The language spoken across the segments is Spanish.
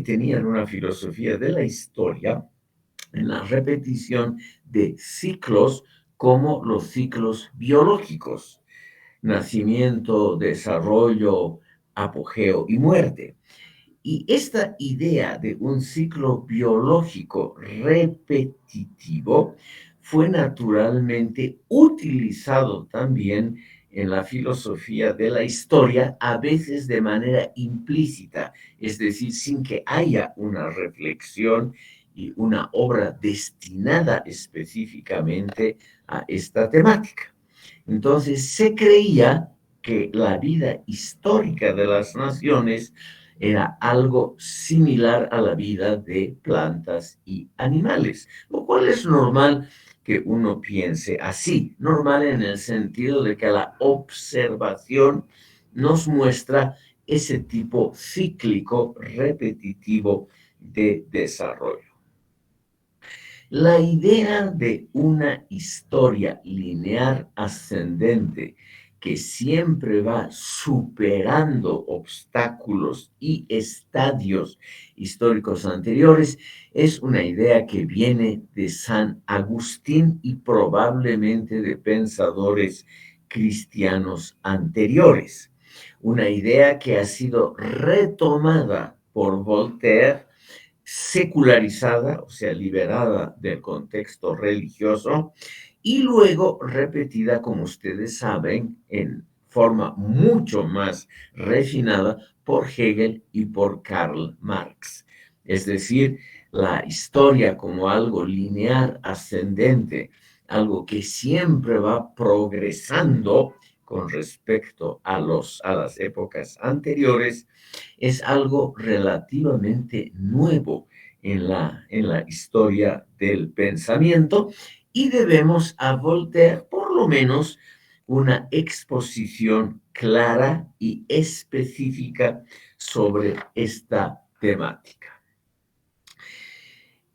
tenían una filosofía de la historia en la repetición de ciclos como los ciclos biológicos: nacimiento, desarrollo, apogeo y muerte. Y esta idea de un ciclo biológico repetitivo fue naturalmente utilizado también en la filosofía de la historia, a veces de manera implícita, es decir, sin que haya una reflexión y una obra destinada específicamente a esta temática. Entonces, se creía que la vida histórica de las naciones era algo similar a la vida de plantas y animales, lo cual es normal que uno piense así, normal en el sentido de que la observación nos muestra ese tipo cíclico repetitivo de desarrollo. La idea de una historia lineal ascendente que siempre va superando obstáculos y estadios históricos anteriores es una idea que viene de San Agustín y probablemente de pensadores cristianos anteriores. Una idea que ha sido retomada por Voltaire, secularizada, o sea, liberada del contexto religioso, y luego repetida, como ustedes saben, en forma mucho más refinada por Hegel y por Karl Marx. Es decir, la historia como algo lineal, ascendente, algo que siempre va progresando con respecto a las épocas anteriores, es algo relativamente nuevo en la historia del pensamiento, y debemos a Voltaire por lo menos una exposición clara y específica sobre esta temática.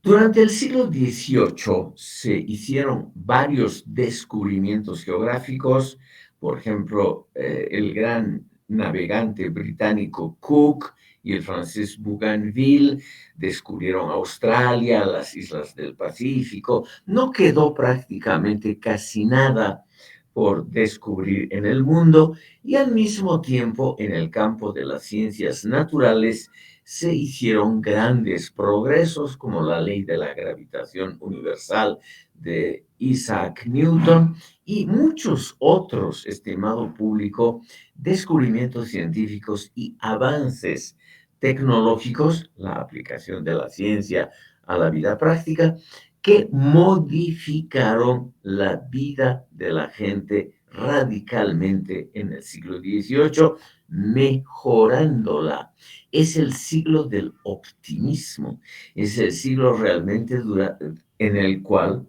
Durante el siglo XVIII se hicieron varios descubrimientos geográficos. Por ejemplo, el gran navegante británico Cook y el francés Bougainville descubrieron Australia, las islas del Pacífico. No quedó prácticamente casi nada por descubrir en el mundo, y al mismo tiempo en el campo de las ciencias naturales se hicieron grandes progresos, como la ley de la gravitación universal de Isaac Newton y muchos otros, estimado público, descubrimientos científicos y avances tecnológicos, la aplicación de la ciencia a la vida práctica, que modificaron la vida de la gente radicalmente en el siglo XVIII, mejorándola. Es el siglo del optimismo, es el siglo realmente en el cual,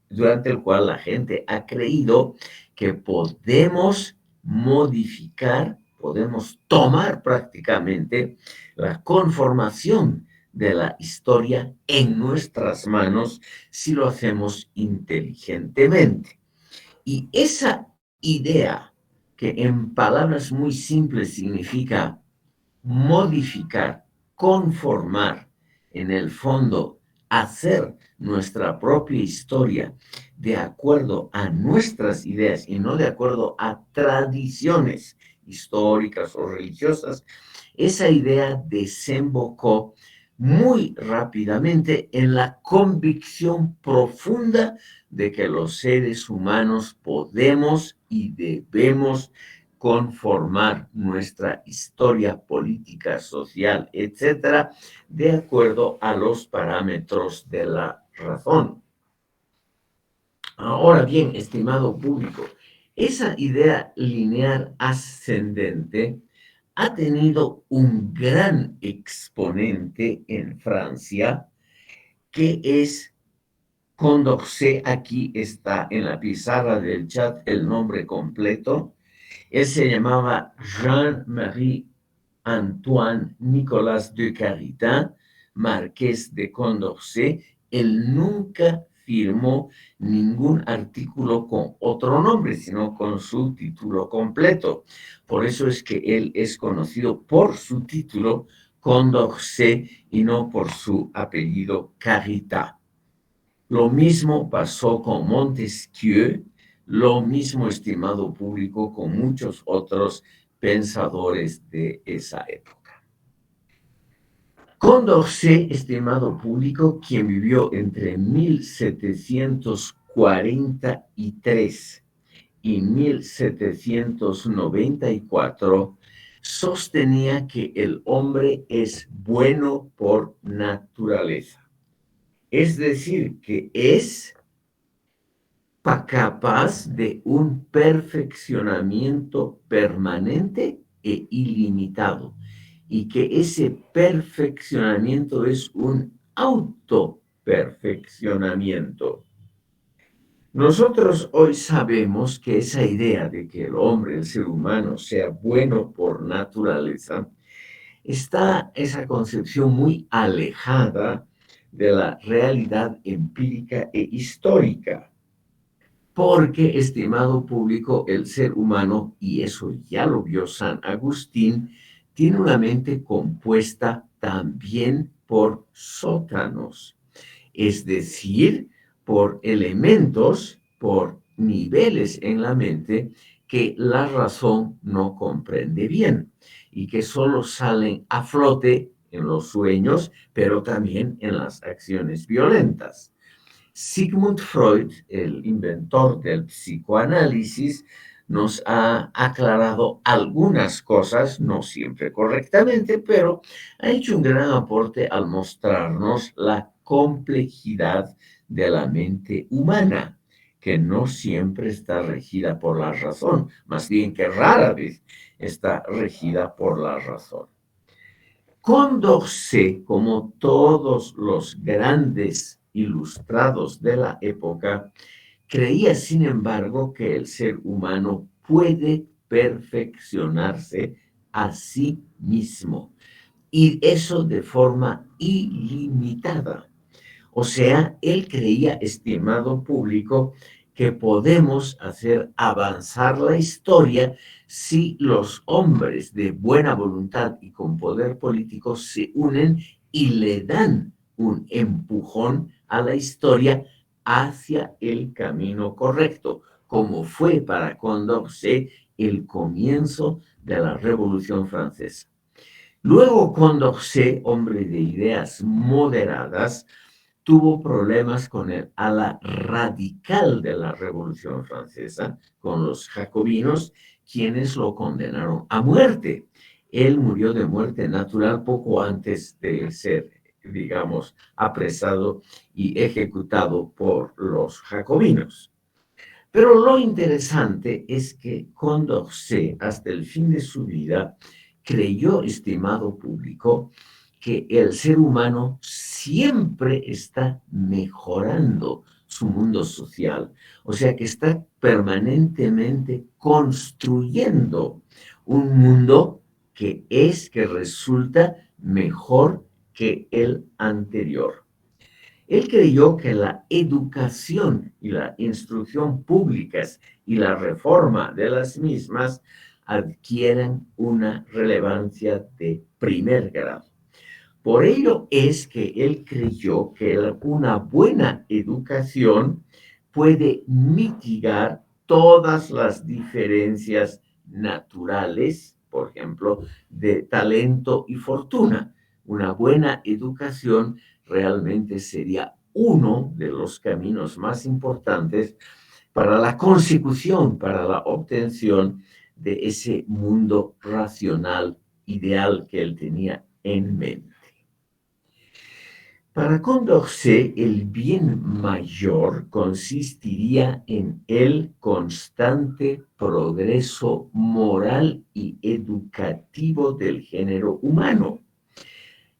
durante el cual la gente ha creído que podemos modificar, podemos tomar prácticamente la conformación de la historia en nuestras manos si lo hacemos inteligentemente. Y esa idea, que en palabras muy simples significa modificar, conformar, en el fondo, hacer nuestra propia historia de acuerdo a nuestras ideas y no de acuerdo a tradiciones históricas o religiosas, esa idea desembocó muy rápidamente en la convicción profunda de que los seres humanos podemos y debemos conformar nuestra historia política, social, etcétera, de acuerdo a los parámetros de la razón. Ahora bien, estimado público, esa idea lineal ascendente ha tenido un gran exponente en Francia, que es Condorcet. Aquí está en la pizarra del chat el nombre completo. Él se llamaba Jean-Marie Antoine Nicolas de Caritain, marqués de Condorcet. Él nunca firmó ningún artículo con otro nombre, sino con su título completo. Por eso es que él es conocido por su título Condorcet y no por su apellido Carita. Lo mismo pasó con Montesquieu, lo mismo, estimado público, con muchos otros pensadores de esa época. Condorcet, estimado público, quien vivió entre 1743 y 1794, sostenía que el hombre es bueno por naturaleza. Es decir, que es capaz de un perfeccionamiento permanente e ilimitado, y que ese perfeccionamiento es un autoperfeccionamiento. Nosotros hoy sabemos que esa idea de que el hombre, el ser humano, sea bueno por naturaleza, está esa concepción muy alejada de la realidad empírica e histórica. Porque, estimado público, el ser humano, y eso ya lo vio San Agustín, tiene una mente compuesta también por sótanos, es decir, por elementos, por niveles en la mente que la razón no comprende bien y que solo salen a flote en los sueños, pero también en las acciones violentas. Sigmund Freud, el inventor del psicoanálisis, nos ha aclarado algunas cosas, no siempre correctamente, pero ha hecho un gran aporte al mostrarnos la complejidad de la mente humana, que no siempre está regida por la razón, más bien que rara vez está regida por la razón. Condorcet, como todos los grandes ilustrados de la época, creía, sin embargo, que el ser humano puede perfeccionarse a sí mismo, y eso de forma ilimitada. O sea, él creía, estimado público, que podemos hacer avanzar la historia si los hombres de buena voluntad y con poder político se unen y le dan un empujón a la historia hacia el camino correcto, como fue para Condorcet el comienzo de la Revolución Francesa. Luego Condorcet, hombre de ideas moderadas, tuvo problemas con el ala radical de la Revolución Francesa, con los jacobinos, quienes lo condenaron a muerte. Él murió de muerte natural poco antes de ser, digamos, apresado y ejecutado por los jacobinos. Pero lo interesante es que Condorcet, hasta el fin de su vida, creyó, estimado público, que el ser humano siempre está mejorando su mundo social, o sea que está permanentemente construyendo un mundo que resulta mejor que el anterior. Él creyó que la educación y la instrucción públicas y la reforma de las mismas adquieren una relevancia de primer grado. Por ello es que él creyó que una buena educación puede mitigar todas las diferencias naturales, por ejemplo, de talento y fortuna. Una buena educación realmente sería uno de los caminos más importantes para la consecución, para la obtención de ese mundo racional ideal que él tenía en mente. Para Condorcet, el bien mayor consistiría en el constante progreso moral y educativo del género humano.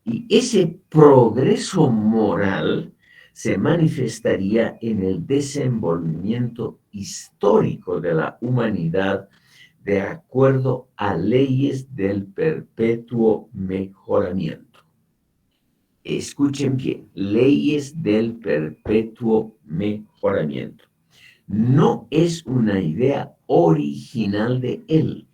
Y ese progreso moral se manifestaría en el desenvolvimiento histórico de la humanidad de acuerdo a leyes del perpetuo mejoramiento. Escuchen bien, leyes del perpetuo mejoramiento. No es una idea original de él,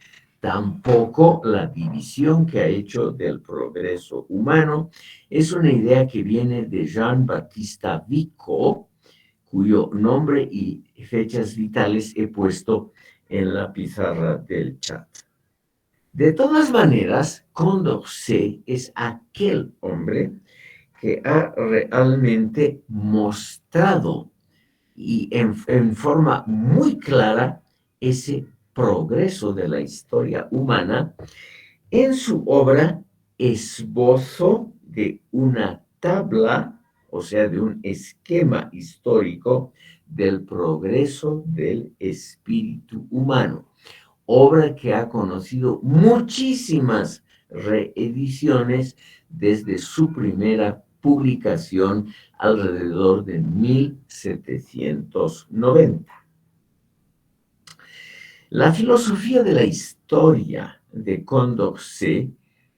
Tampoco la división que ha hecho del progreso humano es una idea que viene de Jean-Baptiste Vico, cuyo nombre y fechas vitales he puesto en la pizarra del chat. De todas maneras, Condorcet es aquel hombre que ha realmente mostrado y en forma muy clara ese progreso de la historia humana en su obra Esbozo de una tabla, o sea, de un esquema histórico del progreso del espíritu humano, obra que ha conocido muchísimas reediciones desde su primera publicación alrededor de 1790. La filosofía de la historia de Condorcet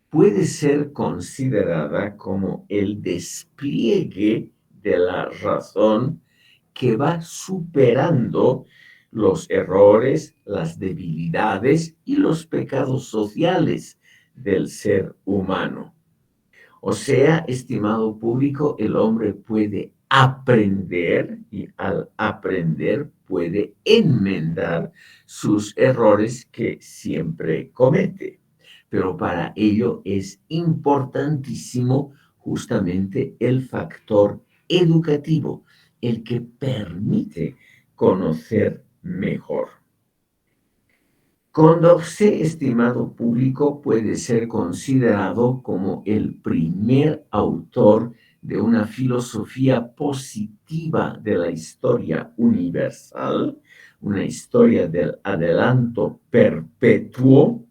puede ser considerada como el despliegue de la razón que va superando los errores, las debilidades y los pecados sociales del ser humano. O sea, estimado público, el hombre puede aprender y al aprender puede enmendar sus errores que siempre comete. Pero para ello es importantísimo justamente el factor educativo, el que permite conocer mejor. Condorcet, estimado público, puede ser considerado como el primer autor de una filosofía positiva de la historia universal, una historia del adelanto perpetuo,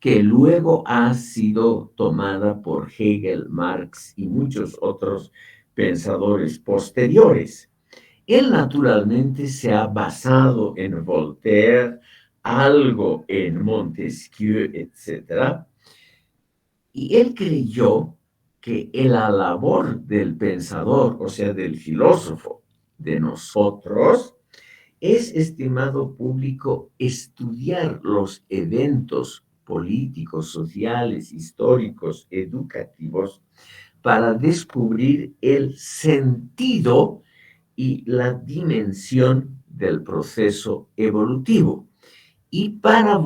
que luego ha sido tomada por Hegel, Marx y muchos otros pensadores posteriores. Él naturalmente se ha basado en Voltaire, algo en Montesquieu, etc. Y él creyó que la labor del pensador, o sea, del filósofo, de nosotros, es, estimado público, estudiar los eventos políticos, sociales, históricos, educativos, para descubrir el sentido y la dimensión del proceso evolutivo. Y para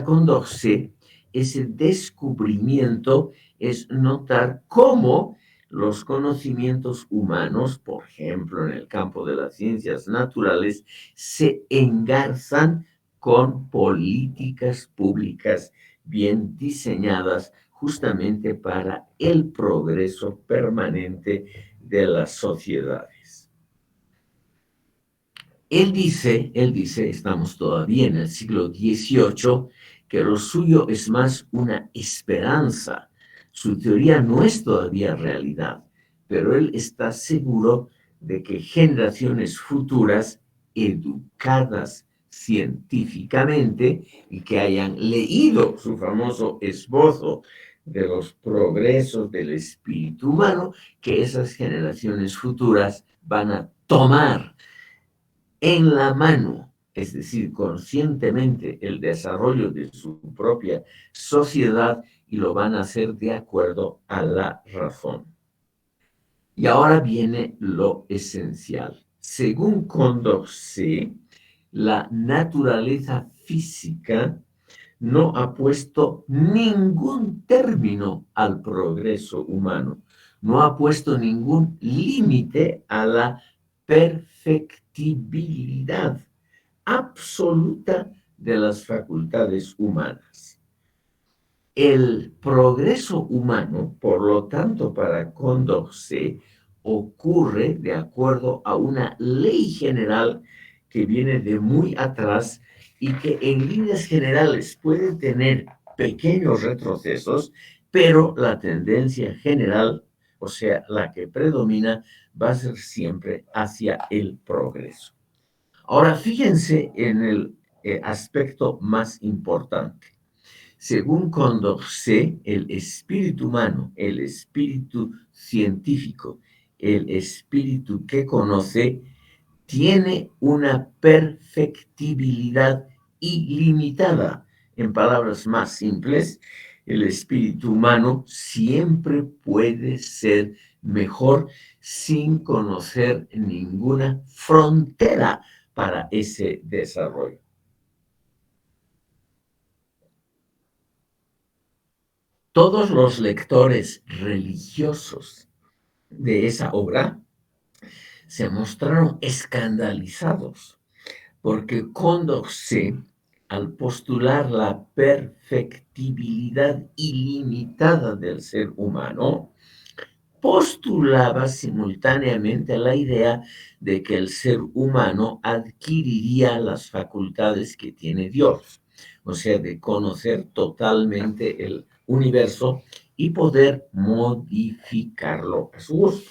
Condorcet, ese descubrimiento es notar cómo los conocimientos humanos, por ejemplo, en el campo de las ciencias naturales, se engarzan con políticas públicas bien diseñadas justamente para el progreso permanente de las sociedades. Él dice, estamos todavía en el siglo XVIII, que lo suyo es más una esperanza. Su teoría no es todavía realidad, pero él está seguro de que generaciones futuras, educadas científicamente y que hayan leído su famoso esbozo de los progresos del espíritu humano, que esas generaciones futuras van a tomar en la mano, es decir, conscientemente, el desarrollo de su propia sociedad y lo van a hacer de acuerdo a la razón. Y ahora viene lo esencial. Según Condorcet, la naturaleza física no ha puesto ningún término al progreso humano, no ha puesto ningún límite a la perfectibilidad absoluta de las facultades humanas. El progreso humano, por lo tanto, para Condorcet, ocurre de acuerdo a una ley general que viene de muy atrás y que en líneas generales puede tener pequeños retrocesos, pero la tendencia general, o sea, la que predomina, va a ser siempre hacia el progreso. Ahora, fíjense en el aspecto más importante. Según Condorcet, el espíritu humano, el espíritu científico, el espíritu que conoce, tiene una perfectibilidad ilimitada, En palabras más simples, el espíritu humano siempre puede ser mejor sin conocer ninguna frontera para ese desarrollo. Todos los lectores religiosos de esa obra se mostraron escandalizados porque Condorcet, al postular la perfectibilidad ilimitada del ser humano, postulaba simultáneamente la idea de que el ser humano adquiriría las facultades que tiene Dios, o sea, de conocer totalmente el universo y poder modificarlo a su gusto.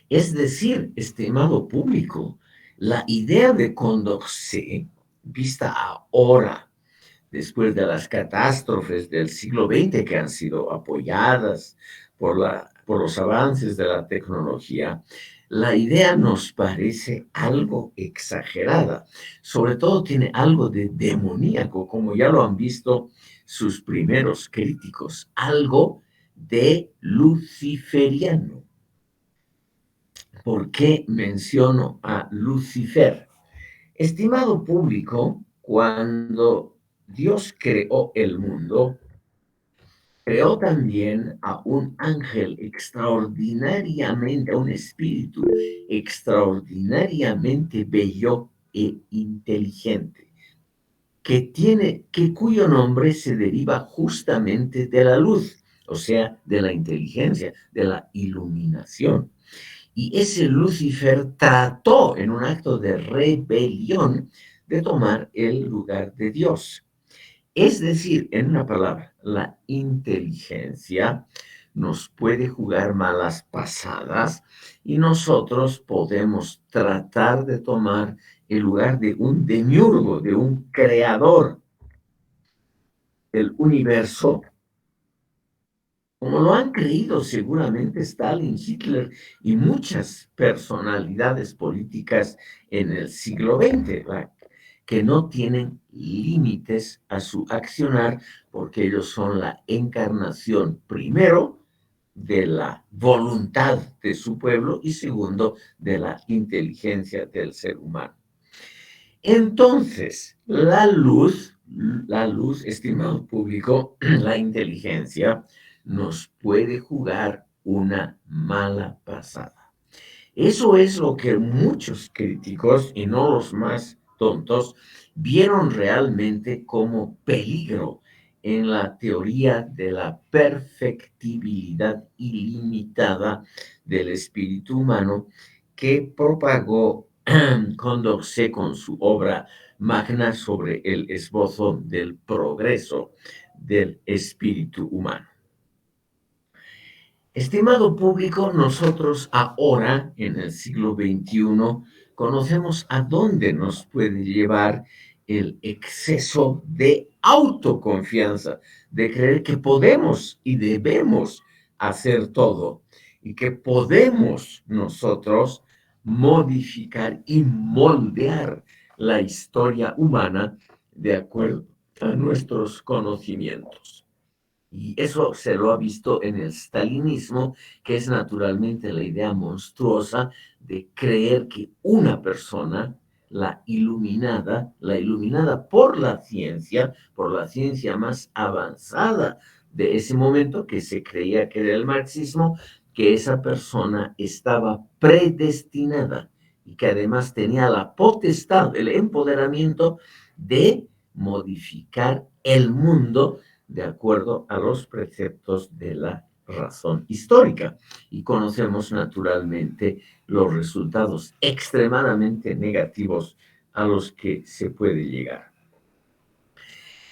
Es decir, estimado público, la idea de Condorcet, vista ahora, después de las catástrofes del siglo XX que han sido apoyadas por los avances de la tecnología, la idea nos parece algo exagerada. Sobre todo tiene algo de demoníaco, como ya lo han visto sus primeros críticos, algo de luciferiano. ¿Por qué menciono a Lucifer? Estimado público, cuando Dios creó el mundo, creó también a un ángel extraordinariamente, a un espíritu extraordinariamente bello e inteligente, cuyo nombre se deriva justamente de la luz, o sea, de la inteligencia, de la iluminación. Y ese Lucifer trató en un acto de rebelión de tomar el lugar de Dios. Es decir, en una palabra, la inteligencia nos puede jugar malas pasadas y nosotros podemos tratar de tomar el lugar de un demiurgo, de un creador del universo, como lo han creído seguramente Stalin, Hitler y muchas personalidades políticas en el siglo XX, que no tienen límites a su accionar porque ellos son la encarnación, primero, de la voluntad de su pueblo y segundo, de la inteligencia del ser humano. Entonces, estimado público, la inteligencia nos puede jugar una mala pasada. Eso es lo que muchos críticos, y no los más tontos, vieron realmente como peligro en la teoría de la perfectibilidad ilimitada del espíritu humano que propagó Condorcet con su obra magna sobre el esbozo del progreso del espíritu humano. Estimado público, nosotros ahora, en el siglo XXI, conocemos a dónde nos puede llevar el exceso de autoconfianza, de creer que podemos y debemos hacer todo y que podemos nosotros modificar y moldear la historia humana de acuerdo a nuestros conocimientos. Y eso se lo ha visto en el stalinismo, que es naturalmente la idea monstruosa de creer que una persona, la iluminada por la ciencia más avanzada de ese momento, que se creía que era el marxismo, que esa persona estaba predestinada y que además tenía la potestad, el empoderamiento de modificar el mundo de acuerdo a los preceptos de la razón histórica. Y conocemos naturalmente los resultados extremadamente negativos a los que se puede llegar.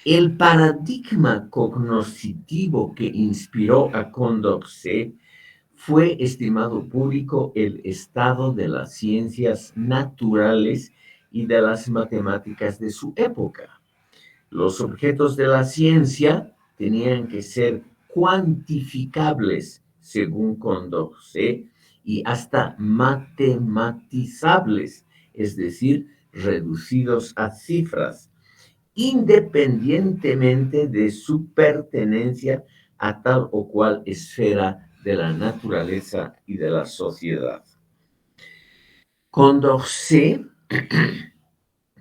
El paradigma cognoscitivo que inspiró a Condorcet fue, estimado público, el estado de las ciencias naturales y de las matemáticas de su época. Los objetos de la ciencia tenían que ser cuantificables, según Condorcet, y hasta matematizables, es decir, reducidos a cifras. independientemente de su pertenencia a tal o cual esfera de la naturaleza y de la sociedad. Condorcet,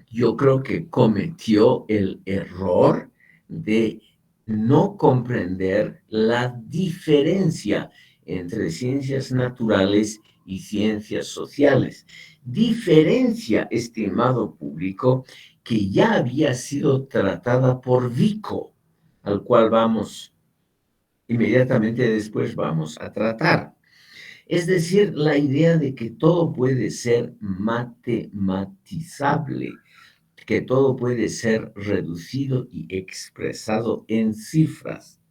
yo creo que cometió el error de no comprender la diferencia entre ciencias naturales y ciencias sociales. Diferencia, estimado público, que ya había sido tratada por Vico, al cual vamos inmediatamente después vamos a tratar. Es decir, la idea de que todo puede ser matematizable, que todo puede ser reducido y expresado en cifras.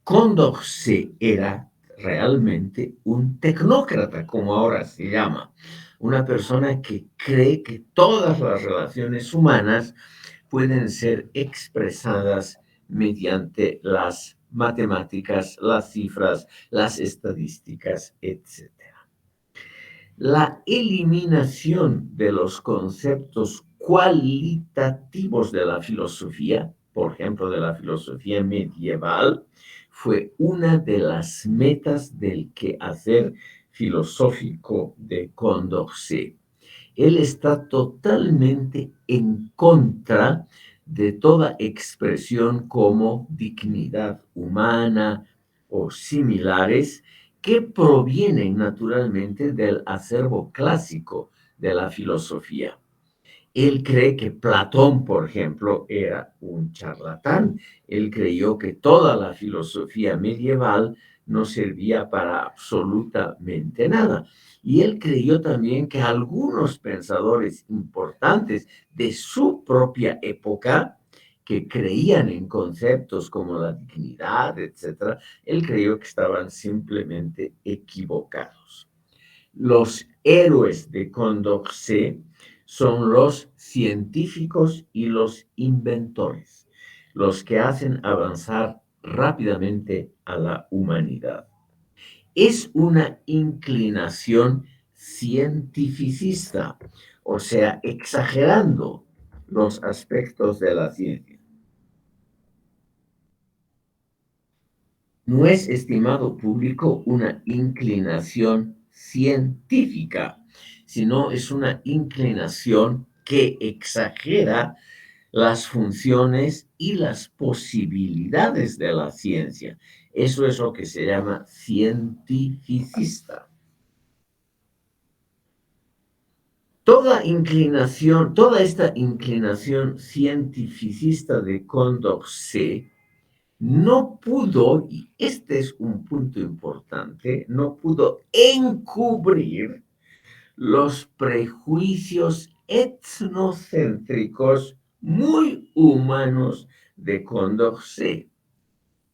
Condorcet era realmente un tecnócrata, como ahora se llama, una persona que cree que todas las relaciones humanas pueden ser expresadas mediante las matemáticas, las cifras, las estadísticas, etc. La eliminación de los conceptos cualitativos de la filosofía, por ejemplo, de la filosofía medieval, fue una de las metas del quehacer filosófico de Condorcet. Él está totalmente en contra de toda expresión como dignidad humana o similares que provienen naturalmente del acervo clásico de la filosofía. Él cree que Platón, por ejemplo, era un charlatán. Él creyó que toda la filosofía medieval no servía para absolutamente nada. Y él creyó también que algunos pensadores importantes de su propia época, que creían en conceptos como la dignidad, etcétera, él creyó que estaban simplemente equivocados. Los héroes de Condorcet son los científicos y los inventores, los que hacen avanzar rápidamente a la humanidad. Es una inclinación cientificista, o sea, exagerando los aspectos de la ciencia. No es, estimado público, una inclinación científica, sino es una inclinación que exagera las funciones y las posibilidades de la ciencia. Eso es lo que se llama cientificista. Toda esta inclinación cientificista de Condorcet no pudo, y este es un punto importante, no pudo encubrir los prejuicios etnocéntricos muy humanos de Condorcet.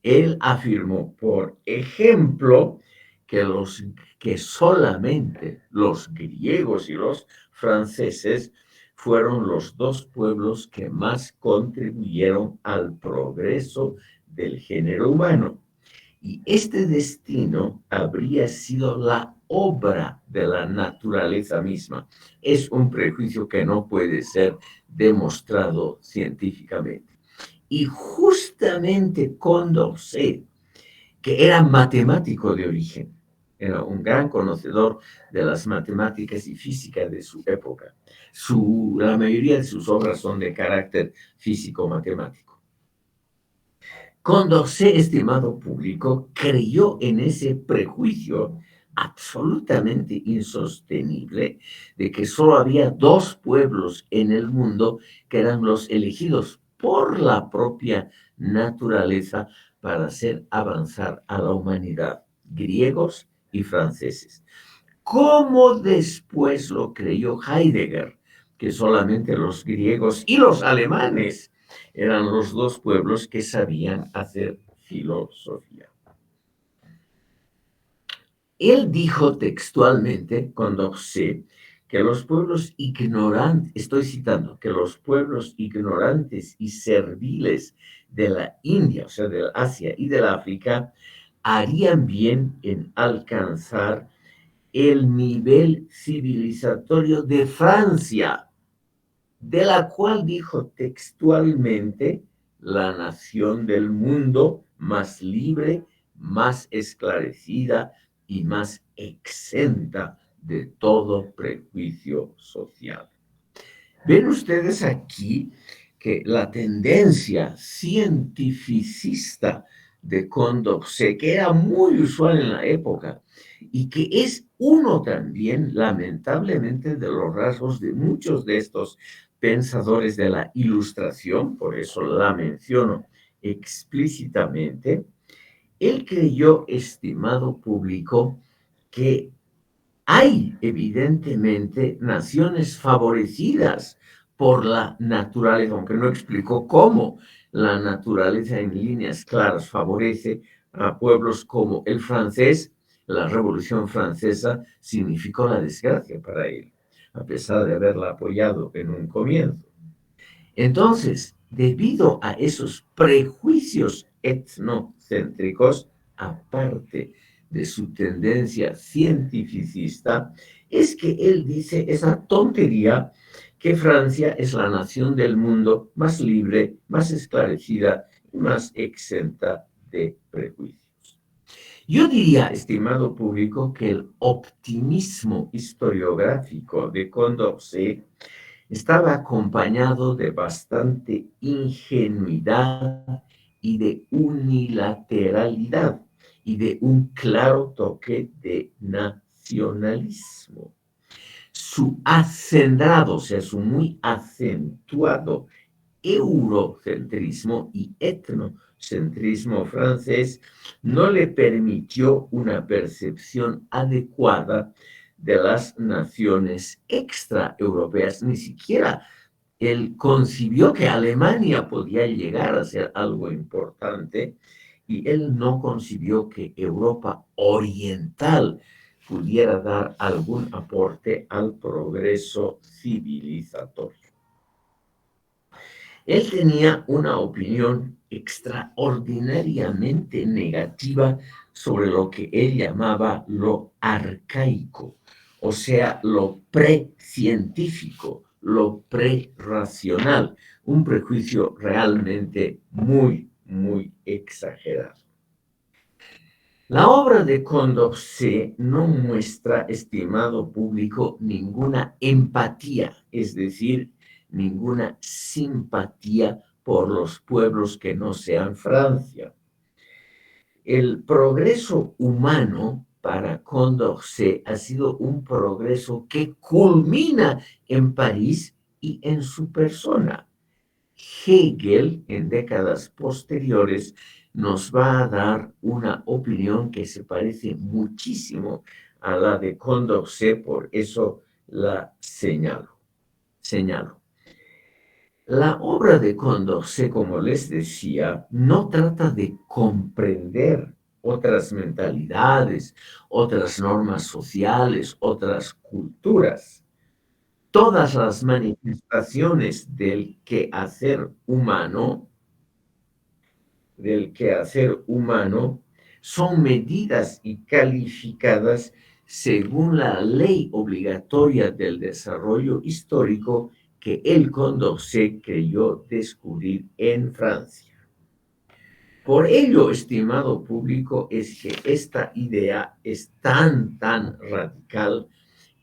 Él afirmó, por ejemplo, que solamente los griegos y los franceses fueron los dos pueblos que más contribuyeron al progreso del género humano. Y este destino habría sido la obra de la naturaleza misma. Es un prejuicio que no puede ser demostrado científicamente. Y justamente Condorcet, que era matemático de origen, era un gran conocedor de las matemáticas y física de su época. La mayoría de sus obras son de carácter físico-matemático. Condorcet, estimado público, creyó en ese prejuicio absolutamente insostenible de que solo había dos pueblos en el mundo que eran los elegidos por la propia naturaleza para hacer avanzar a la humanidad, griegos y franceses. Como después lo creyó Heidegger, que solamente los griegos y los alemanes eran los dos pueblos que sabían hacer filosofía. Él dijo textualmente, Condorcet, que los pueblos ignorantes, estoy citando, que los pueblos ignorantes y serviles de la India, o sea, de Asia y del África, harían bien en alcanzar el nivel civilizatorio de Francia. de la cual dijo textualmente, la nación del mundo más libre, más esclarecida y más exenta de todo prejuicio social. Ven ustedes aquí que la tendencia cientificista de Condorcet, que era muy usual en la época y que es uno también, lamentablemente, de los rasgos de muchos de estos pensadores de la Ilustración, por eso la menciono explícitamente, él creyó, estimado público, que hay evidentemente naciones favorecidas por la naturaleza, aunque no explicó cómo la naturaleza en líneas claras favorece a pueblos como el francés. La Revolución Francesa significó la desgracia para él, a pesar de haberla apoyado en un comienzo. Entonces, debido a esos prejuicios etnocéntricos, aparte de su tendencia cientificista, es que él dice esa tontería que Francia es la nación del mundo más libre, más esclarecida y más exenta de prejuicios. Yo diría, estimado público, que el optimismo historiográfico de Condorcet estaba acompañado de bastante ingenuidad y de unilateralidad y de un claro toque de nacionalismo. Su acendrado, o sea, su muy acentuado eurocentrismo y etnocentrismo francés no le permitió una percepción adecuada de las naciones extraeuropeas. Ni siquiera él concibió que Alemania podía llegar a ser algo importante y él no concibió que Europa oriental pudiera dar algún aporte al progreso civilizatorio. Él tenía una opinión extraordinariamente negativa sobre lo que él llamaba lo arcaico, o sea, lo precientífico, lo prerracional, un prejuicio realmente muy, muy exagerado. La obra de Condorcet no muestra, estimado público, ninguna empatía, es decir, ninguna simpatía por los pueblos que no sean Francia. El progreso humano para Condorcet ha sido un progreso que culmina en París y en su persona. Hegel, en décadas posteriores, nos va a dar una opinión que se parece muchísimo a la de Condorcet, por eso la señalo. La obra de Condorcet, como les decía, no trata de comprender otras mentalidades, otras normas sociales, otras culturas. Todas las manifestaciones del quehacer humano son medidas y calificadas según la ley obligatoria del desarrollo histórico que el Condorcet creyó descubrir en Francia. Por ello, estimado público, es que esta idea es tan radical,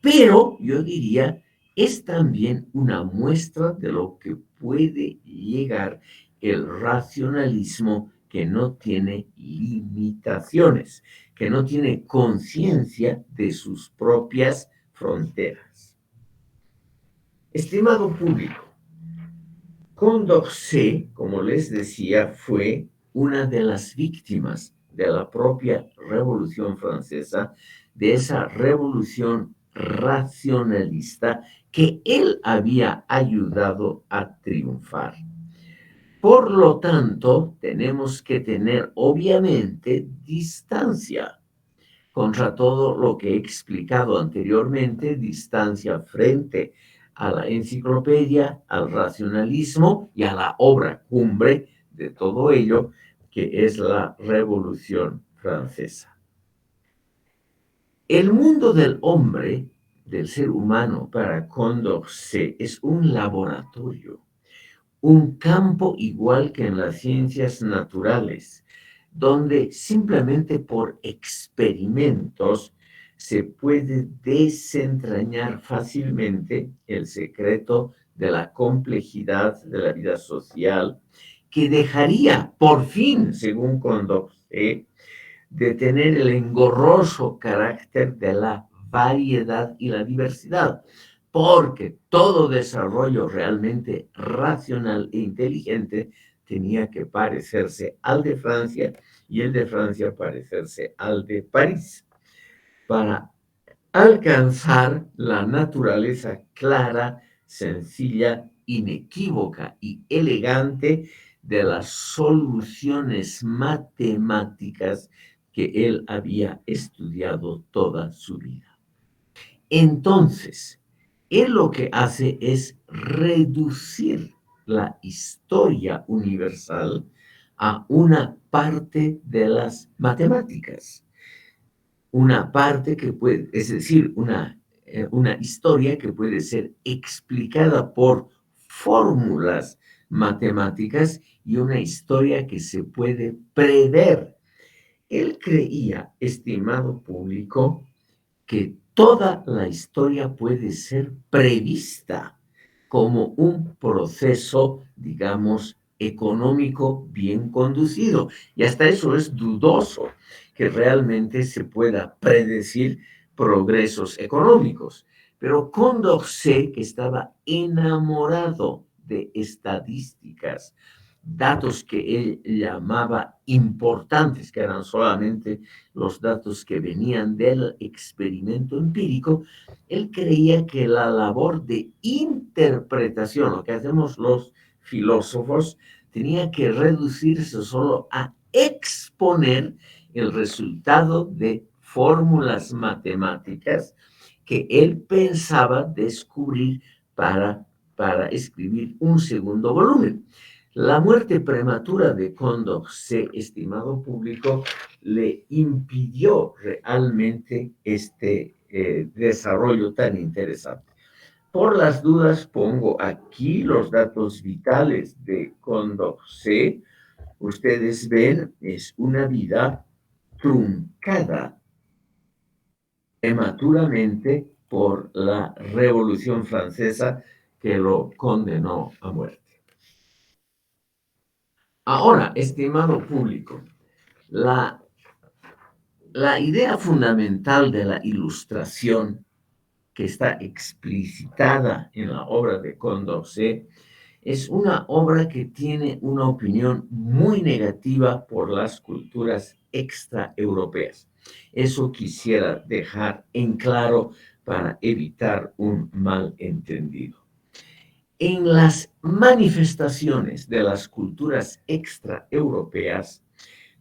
pero yo diría, es también una muestra de lo que puede llegar el racionalismo que no tiene limitaciones, que no tiene conciencia de sus propias fronteras. Estimado público, Condorcet, como les decía, fue una de las víctimas de la propia Revolución Francesa, de esa revolución racionalista que él había ayudado a triunfar. Por lo tanto, tenemos que tener obviamente distancia contra todo lo que he explicado anteriormente, distancia frente a la enciclopedia, al racionalismo y a la obra cumbre de todo ello, que es la Revolución Francesa. El mundo del hombre, del ser humano para Condorcet es un laboratorio, un campo igual que en las ciencias naturales, donde simplemente por experimentos se puede desentrañar fácilmente el secreto de la complejidad de la vida social, que dejaría por fin, según Condorcet, de tener el engorroso carácter de la variedad y la diversidad, porque todo desarrollo realmente racional e inteligente tenía que parecerse al de Francia y el de Francia parecerse al de París, para alcanzar la naturaleza clara, sencilla, inequívoca y elegante de las soluciones matemáticas que él había estudiado toda su vida. Entonces, él lo que hace es reducir la historia universal a una parte de las matemáticas, una parte que puede, es decir, una historia que puede ser explicada por fórmulas matemáticas y una historia que se puede prever. Él creía, estimado público, que toda la historia puede ser prevista como un proceso, digamos, económico bien conducido. Y hasta eso es dudoso, que realmente se pueda predecir progresos económicos. Pero Condorcet, que estaba enamorado de estadísticas, datos que él llamaba importantes, que eran solamente los datos que venían del experimento empírico, él creía que la labor de interpretación, lo que hacemos los filósofos, tenía que reducirse solo a exponer el resultado de fórmulas matemáticas que él pensaba descubrir para escribir un segundo volumen. La muerte prematura de Condorcet, estimado público, le impidió realmente este desarrollo tan interesante. Por las dudas, pongo aquí los datos vitales de Condorcet. Ustedes ven, es una vida truncada prematuramente por la Revolución Francesa, que lo condenó a muerte. Ahora, estimado público, la, la idea fundamental de la ilustración que está explicitada en la obra de Condorcet es una obra que tiene una opinión muy negativa por las culturas extraeuropeas. Eso quisiera dejar en claro para evitar un malentendido. En las manifestaciones de las culturas extraeuropeas,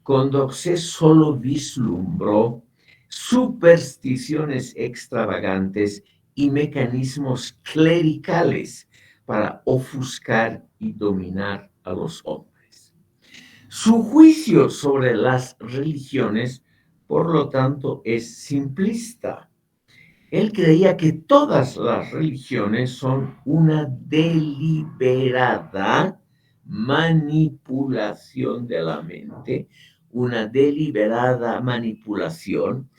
Condorcet solo vislumbró supersticiones extravagantes y mecanismos clericales para ofuscar y dominar a los hombres. Su juicio sobre las religiones, por lo tanto, es simplista. Él creía que todas las religiones son una deliberada manipulación de la mente, una deliberada manipulación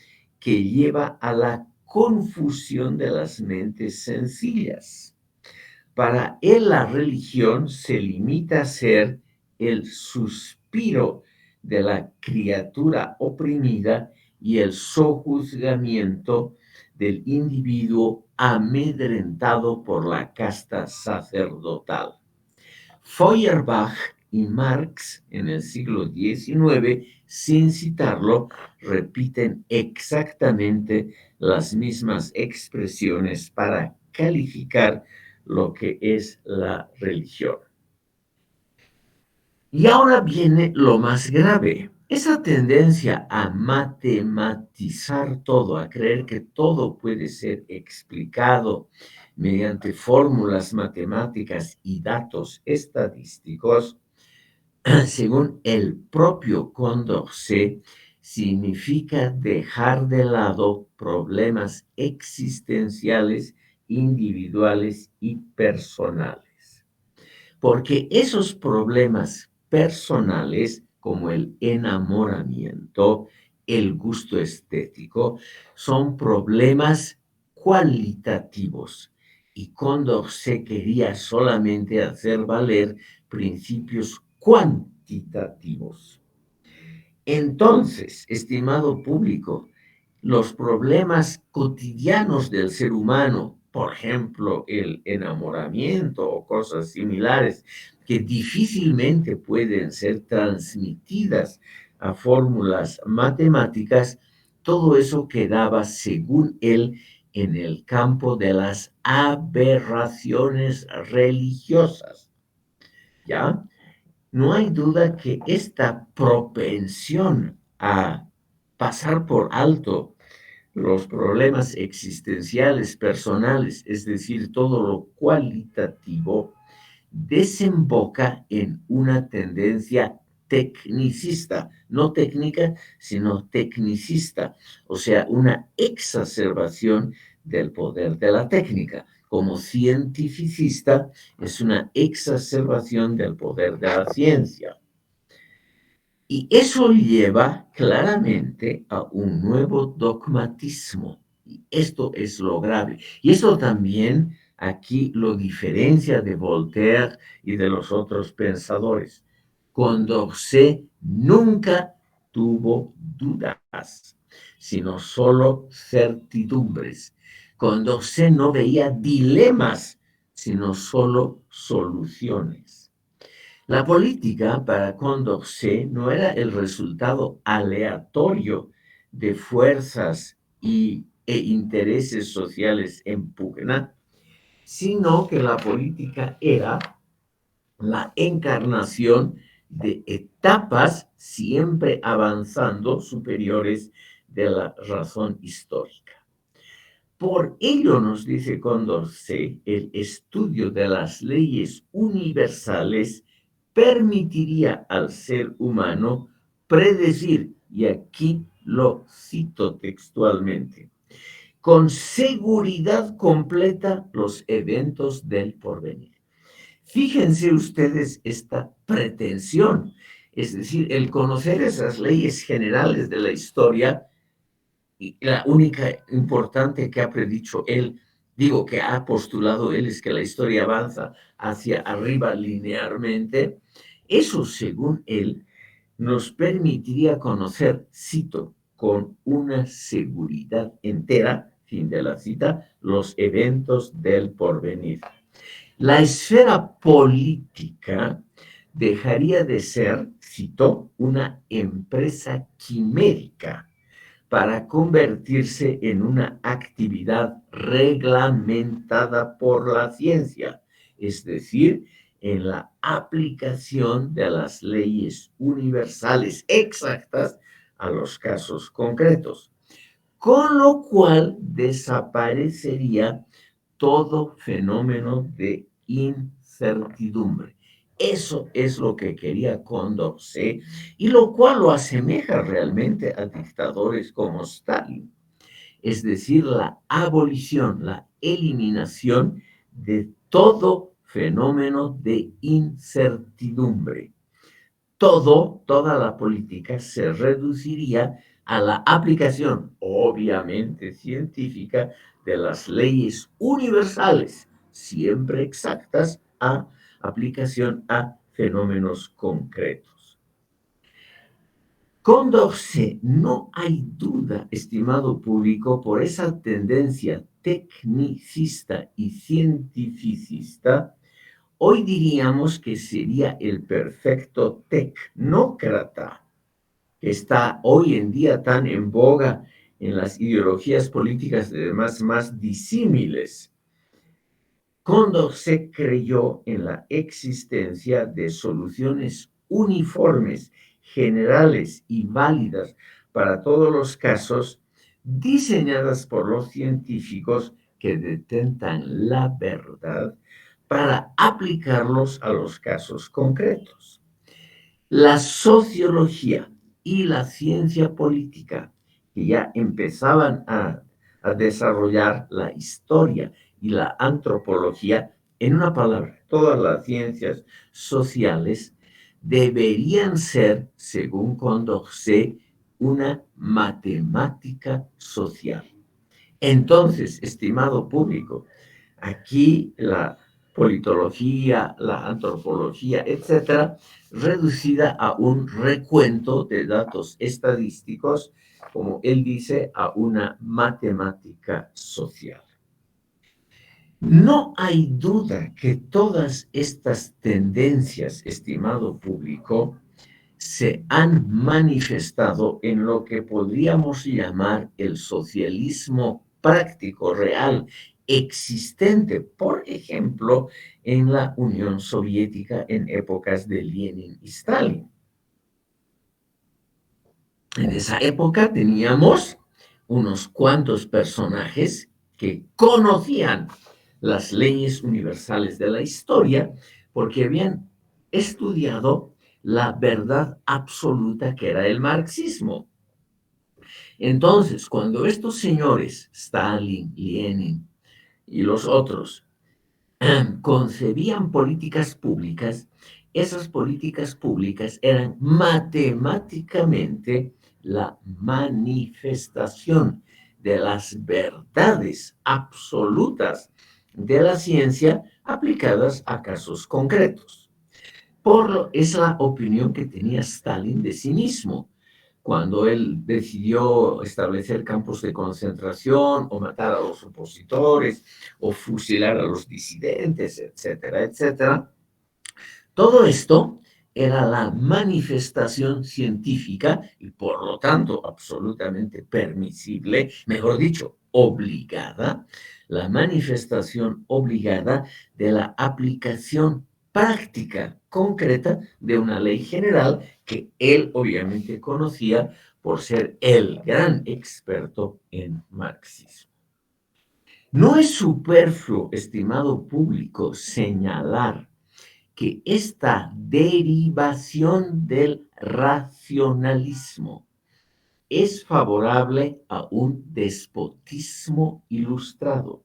que lleva a la confusión de las mentes sencillas. Para él la religión se limita a ser el suspiro de la criatura oprimida y el sojuzgamiento del individuo amedrentado por la casta sacerdotal. Feuerbach y Marx en el siglo XIX, sin citarlo, repiten exactamente las mismas expresiones para calificar lo que es la religión. Y ahora viene lo más grave. Esa tendencia a matematizar todo, a creer que todo puede ser explicado mediante fórmulas matemáticas y datos estadísticos, según el propio Condorcet, significa dejar de lado problemas existenciales, individuales y personales. Porque esos problemas personales, como el enamoramiento, el gusto estético, son problemas cualitativos. Y Condorcet quería solamente hacer valer principios cuantitativos. Entonces, estimado público, los problemas cotidianos del ser humano, por ejemplo, el enamoramiento o cosas similares, que difícilmente pueden ser transmitidas a fórmulas matemáticas, todo eso quedaba, según él, en el campo de las aberraciones religiosas. ¿Ya? No hay duda que esta propensión a pasar por alto los problemas existenciales personales, es decir, todo lo cualitativo, desemboca en una tendencia tecnicista, no técnica, sino tecnicista, o sea, una exacerbación del poder de la técnica. Como cientificista, es una exacerbación del poder de la ciencia. Y eso lleva claramente a un nuevo dogmatismo. Y esto es lo grave. Y esto también aquí lo diferencia de Voltaire y de los otros pensadores. Condorcet nunca tuvo dudas, sino solo certidumbres. Condorcet no veía dilemas, sino solo soluciones. La política para Condorcet no era el resultado aleatorio de fuerzas e intereses sociales en pugna, sino que la política era la encarnación de etapas siempre avanzando superiores de la razón histórica. Por ello, nos dice Condorcet, el estudio de las leyes universales permitiría al ser humano predecir, y aquí lo cito textualmente, con seguridad completa los eventos del porvenir. Fíjense ustedes esta pretensión, es decir, el conocer esas leyes generales de la historia, y la única importante que ha predicho él, digo que ha postulado él, es que la historia avanza hacia arriba linealmente. Eso, según él, nos permitiría conocer, cito, con una seguridad entera, fin de la cita, los eventos del porvenir. La esfera política dejaría de ser, cito, una empresa quimérica para convertirse en una actividad reglamentada por la ciencia, es decir, en la aplicación de las leyes universales exactas a los casos concretos, con lo cual desaparecería todo fenómeno de incertidumbre. Eso es lo que quería Condorcet y lo cual lo asemeja realmente a dictadores como Stalin, es decir, la abolición, la eliminación de todo fenómeno de incertidumbre. Toda la política se reduciría a la aplicación, obviamente científica, de las leyes universales, siempre exactas, a aplicación a fenómenos concretos. Condorcet, no hay duda, estimado público, por esa tendencia tecnicista y cientificista. Hoy diríamos que sería el perfecto tecnócrata, que está hoy en día tan en boga en las ideologías políticas de demás más disímiles. Condorcet creyó en la existencia de soluciones uniformes, generales y válidas para todos los casos, diseñadas por los científicos que detentan la verdad para aplicarlos a los casos concretos. La sociología y la ciencia política, que ya empezaban a desarrollar la historia y la antropología. En una palabra, todas las ciencias sociales deberían ser, según Condorcet, una matemática social. Entonces, estimado público, aquí la politología, la antropología, etcétera, reducida a un recuento de datos estadísticos, como él dice, a una matemática social. No hay duda que todas estas tendencias, estimado público, se han manifestado en lo que podríamos llamar el socialismo práctico, real, existente, por ejemplo, en la Unión Soviética en épocas de Lenin y Stalin. En esa época teníamos unos cuantos personajes que conocían las leyes universales de la historia porque habían estudiado la verdad absoluta que era el marxismo. Entonces, cuando estos señores, Stalin, Lenin y los otros, concebían políticas públicas, esas políticas públicas eran matemáticamente la manifestación de las verdades absolutas de la ciencia aplicadas a casos concretos. Es la opinión que tenía Stalin de sí mismo cuando él decidió establecer campos de concentración o matar a los opositores o fusilar a los disidentes, etcétera, etcétera. Todo esto era la manifestación científica y por lo tanto absolutamente permisible, mejor dicho, obligada, la manifestación obligada de la aplicación práctica, concreta, de una ley general que él obviamente conocía por ser el gran experto en marxismo. No es superfluo, estimado público, señalar que esta derivación del racionalismo es favorable a un despotismo ilustrado,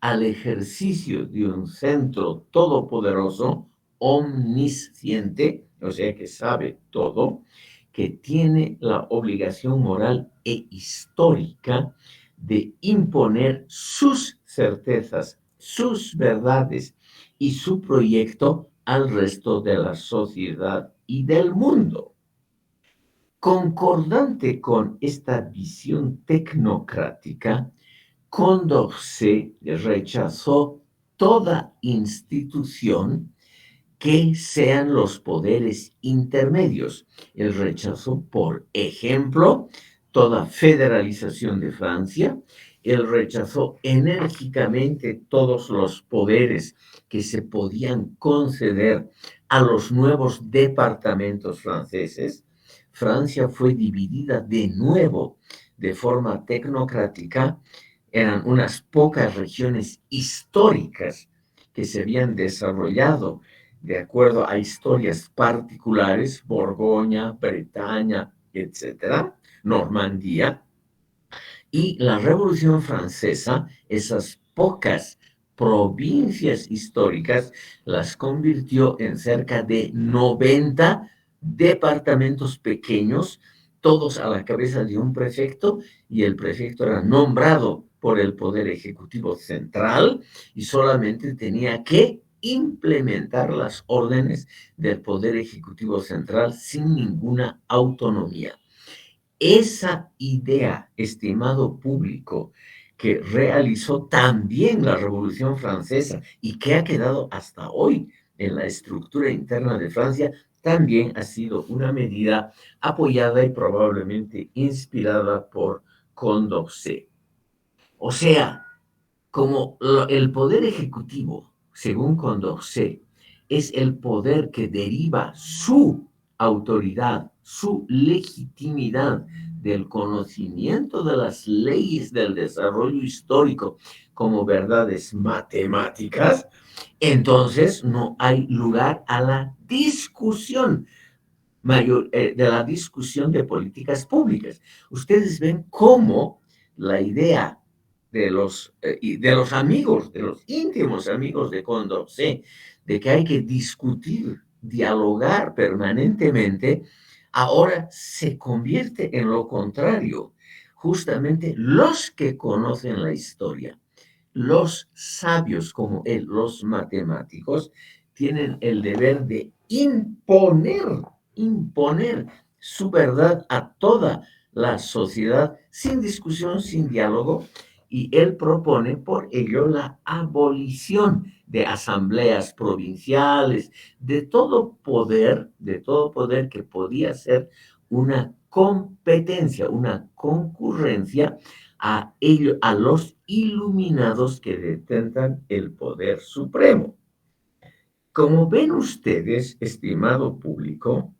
al ejercicio de un centro todopoderoso, omnisciente, o sea que sabe todo, que tiene la obligación moral e histórica de imponer sus certezas, sus verdades y su proyecto al resto de la sociedad y del mundo. Concordante con esta visión tecnocrática, Condorcet rechazó toda institución que sean los poderes intermedios. Él rechazó, por ejemplo, toda federalización de Francia. Él rechazó enérgicamente todos los poderes que se podían conceder a los nuevos departamentos franceses. Francia fue dividida de nuevo de forma tecnocrática. Eran unas pocas regiones históricas que se habían desarrollado de acuerdo a historias particulares, Borgoña, Bretaña, etcétera, Normandía, y la Revolución Francesa, esas pocas provincias históricas, las convirtió en cerca de 90 departamentos pequeños, todos a la cabeza de un prefecto, y el prefecto era nombrado por el Poder Ejecutivo Central y solamente tenía que implementar las órdenes del Poder Ejecutivo Central sin ninguna autonomía. Esa idea, estimado público, que realizó también la Revolución Francesa y que ha quedado hasta hoy en la estructura interna de Francia, también ha sido una medida apoyada y probablemente inspirada por Condorcet. O sea, como el poder ejecutivo, según Condorcet, es el poder que deriva su autoridad, su legitimidad del conocimiento de las leyes del desarrollo histórico como verdades matemáticas, entonces no hay lugar a la discusión. de la discusión de políticas públicas. Ustedes ven cómo la idea de los amigos, de los íntimos amigos de Condorcet, de que hay que discutir, dialogar permanentemente, ahora se convierte en lo contrario. Justamente los que conocen la historia, los sabios como él, los matemáticos, tienen el deber de imponer su verdad a toda la sociedad sin discusión, sin diálogo, y él propone por ello la abolición de asambleas provinciales, de todo poder que podía ser una competencia, una concurrencia a los iluminados que detentan el poder supremo. Como ven ustedes, estimado público,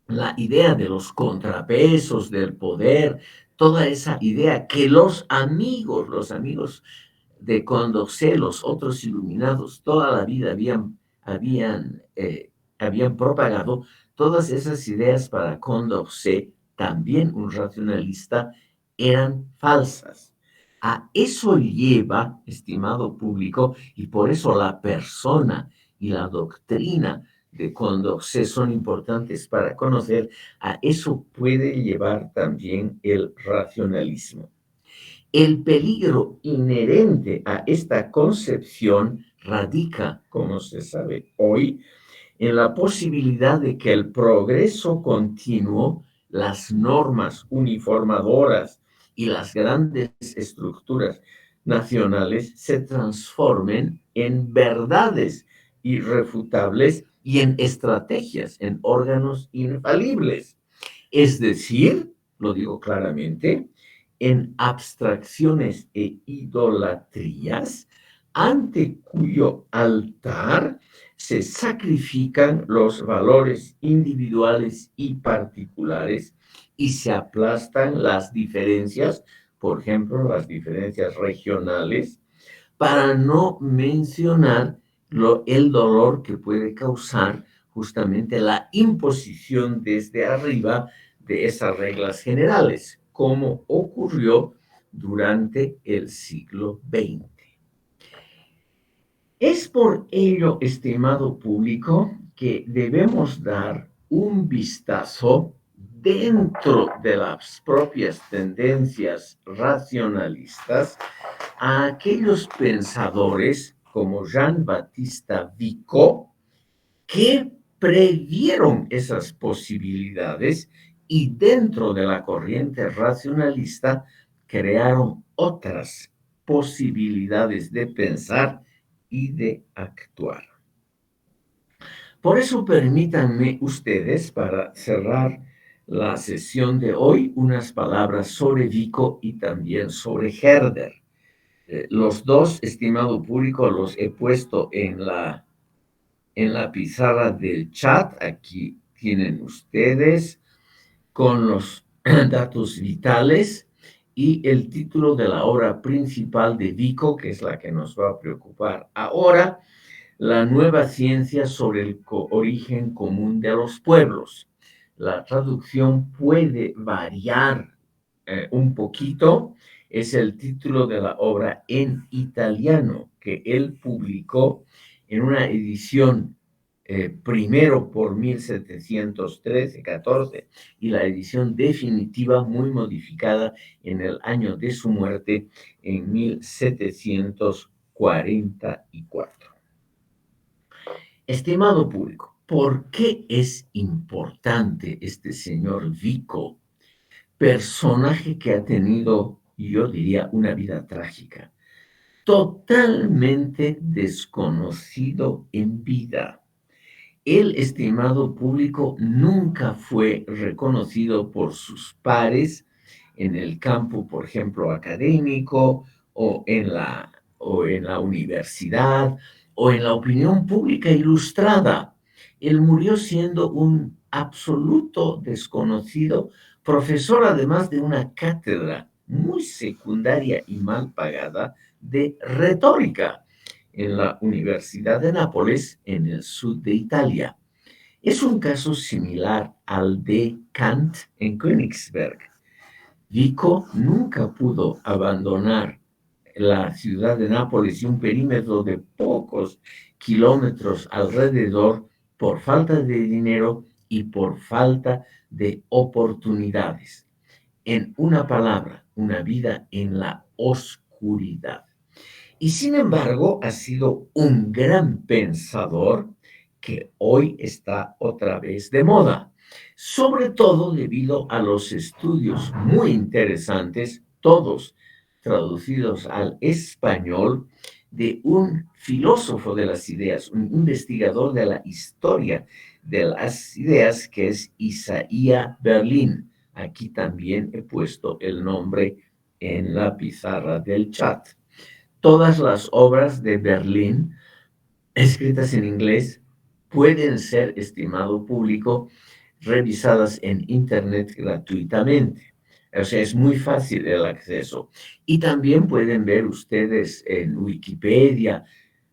la idea de los contrapesos del poder, toda esa idea que los amigos de Condorcet, los otros iluminados, toda la vida habían propagado, todas esas ideas para Condorcet, también un racionalista, eran falsas. A eso lleva, estimado público, y por eso la persona y la doctrina de Condorcet son importantes para conocer, a eso puede llevar también el racionalismo. El peligro inherente a esta concepción radica, como se sabe hoy, en la posibilidad de que el progreso continuo, las normas uniformadoras y las grandes estructuras nacionales se transformen en verdades irrefutables y en estrategias, en órganos infalibles. Es decir, lo digo claramente, en abstracciones e idolatrías ante cuyo altar se sacrifican los valores individuales y particulares y se aplastan las diferencias, por ejemplo, las diferencias regionales, para no mencionar el dolor que puede causar justamente la imposición desde arriba de esas reglas generales, como ocurrió durante el siglo XX. Es por ello, estimado público, que debemos dar un vistazo dentro de las propias tendencias racionalistas a aquellos pensadores como Jean-Baptiste Vico que previeron esas posibilidades y dentro de la corriente racionalista crearon otras posibilidades de pensar y de actuar. Por eso permítanme ustedes, para cerrar la sesión de hoy, unas palabras sobre Vico y también sobre Herder. Los dos, estimado público, los he puesto en la pizarra del chat. Aquí tienen ustedes con los datos vitales y el título de la obra principal de Vico, que es la que nos va a preocupar ahora, La nueva ciencia sobre el origen común de los pueblos. La traducción puede variar un poquito. Es el título de la obra en italiano que él publicó en una edición primero por 1713-14 y la edición definitiva muy modificada en el año de su muerte en 1744. Estimado público, ¿por qué es importante este señor Vico, personaje que ha tenido, yo diría, una vida trágica, totalmente desconocido en vida? El estimado público nunca fue reconocido por sus pares en el campo, por ejemplo, académico o en la universidad o en la opinión pública ilustrada. Él murió siendo un absoluto desconocido, profesor además de una cátedra muy secundaria y mal pagada de retórica en la Universidad de Nápoles, en el sur de Italia. Es un caso similar al de Kant en Königsberg. Vico nunca pudo abandonar la ciudad de Nápoles y un perímetro de pocos kilómetros alrededor por falta de dinero y por falta de oportunidades. En una palabra, una vida en la oscuridad. Y sin embargo, ha sido un gran pensador que hoy está otra vez de moda, sobre todo debido a los estudios muy interesantes, todos traducidos al español, de un filósofo de las ideas, un investigador de la historia de las ideas, que es Isaiah Berlin. Aquí también he puesto el nombre en la pizarra del chat. Todas las obras de Berlín escritas en inglés pueden ser, estimado público, revisadas en Internet gratuitamente. O sea, es muy fácil el acceso. Y también pueden ver ustedes en Wikipedia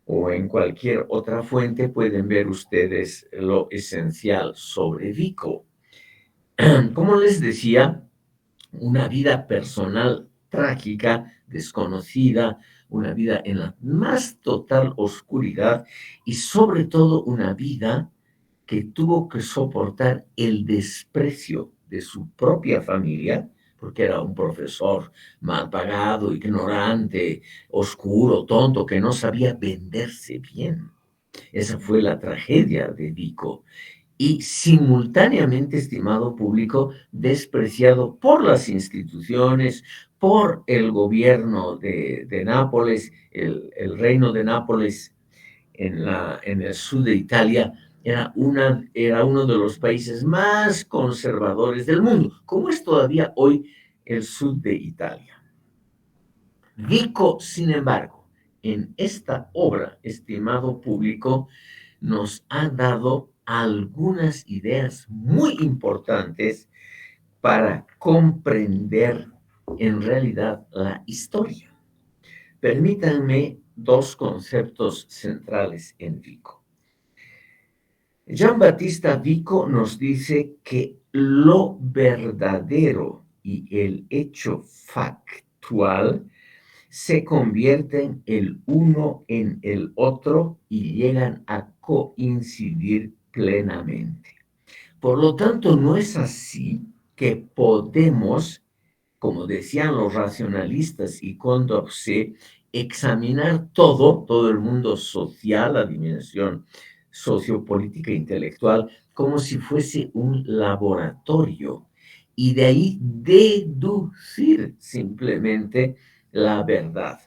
o en cualquier otra fuente, pueden ver ustedes lo esencial sobre Vico. Como les decía, una vida personal trágica, desconocida, una vida en la más total oscuridad y sobre todo una vida que tuvo que soportar el desprecio de su propia familia, porque era un profesor mal pagado, ignorante, oscuro, tonto, que no sabía venderse bien. Esa fue la tragedia de Vico y simultáneamente, estimado público, despreciado por las instituciones, por el gobierno de Nápoles, el reino de Nápoles en el sur de Italia, era uno de los países más conservadores del mundo, como es todavía hoy el sur de Italia. Vico, sin embargo, en esta obra, estimado público, nos ha dado algunas ideas muy importantes para comprender en realidad la historia. Permítanme dos conceptos centrales en Vico. Jean Battista Vico nos dice que lo verdadero y el hecho factual se convierten el uno en el otro y llegan a coincidir plenamente. Por lo tanto, no es así que podemos, como decían los racionalistas y Condorcet, examinar todo el mundo social, la dimensión sociopolítica e intelectual, como si fuese un laboratorio y de ahí deducir simplemente la verdad.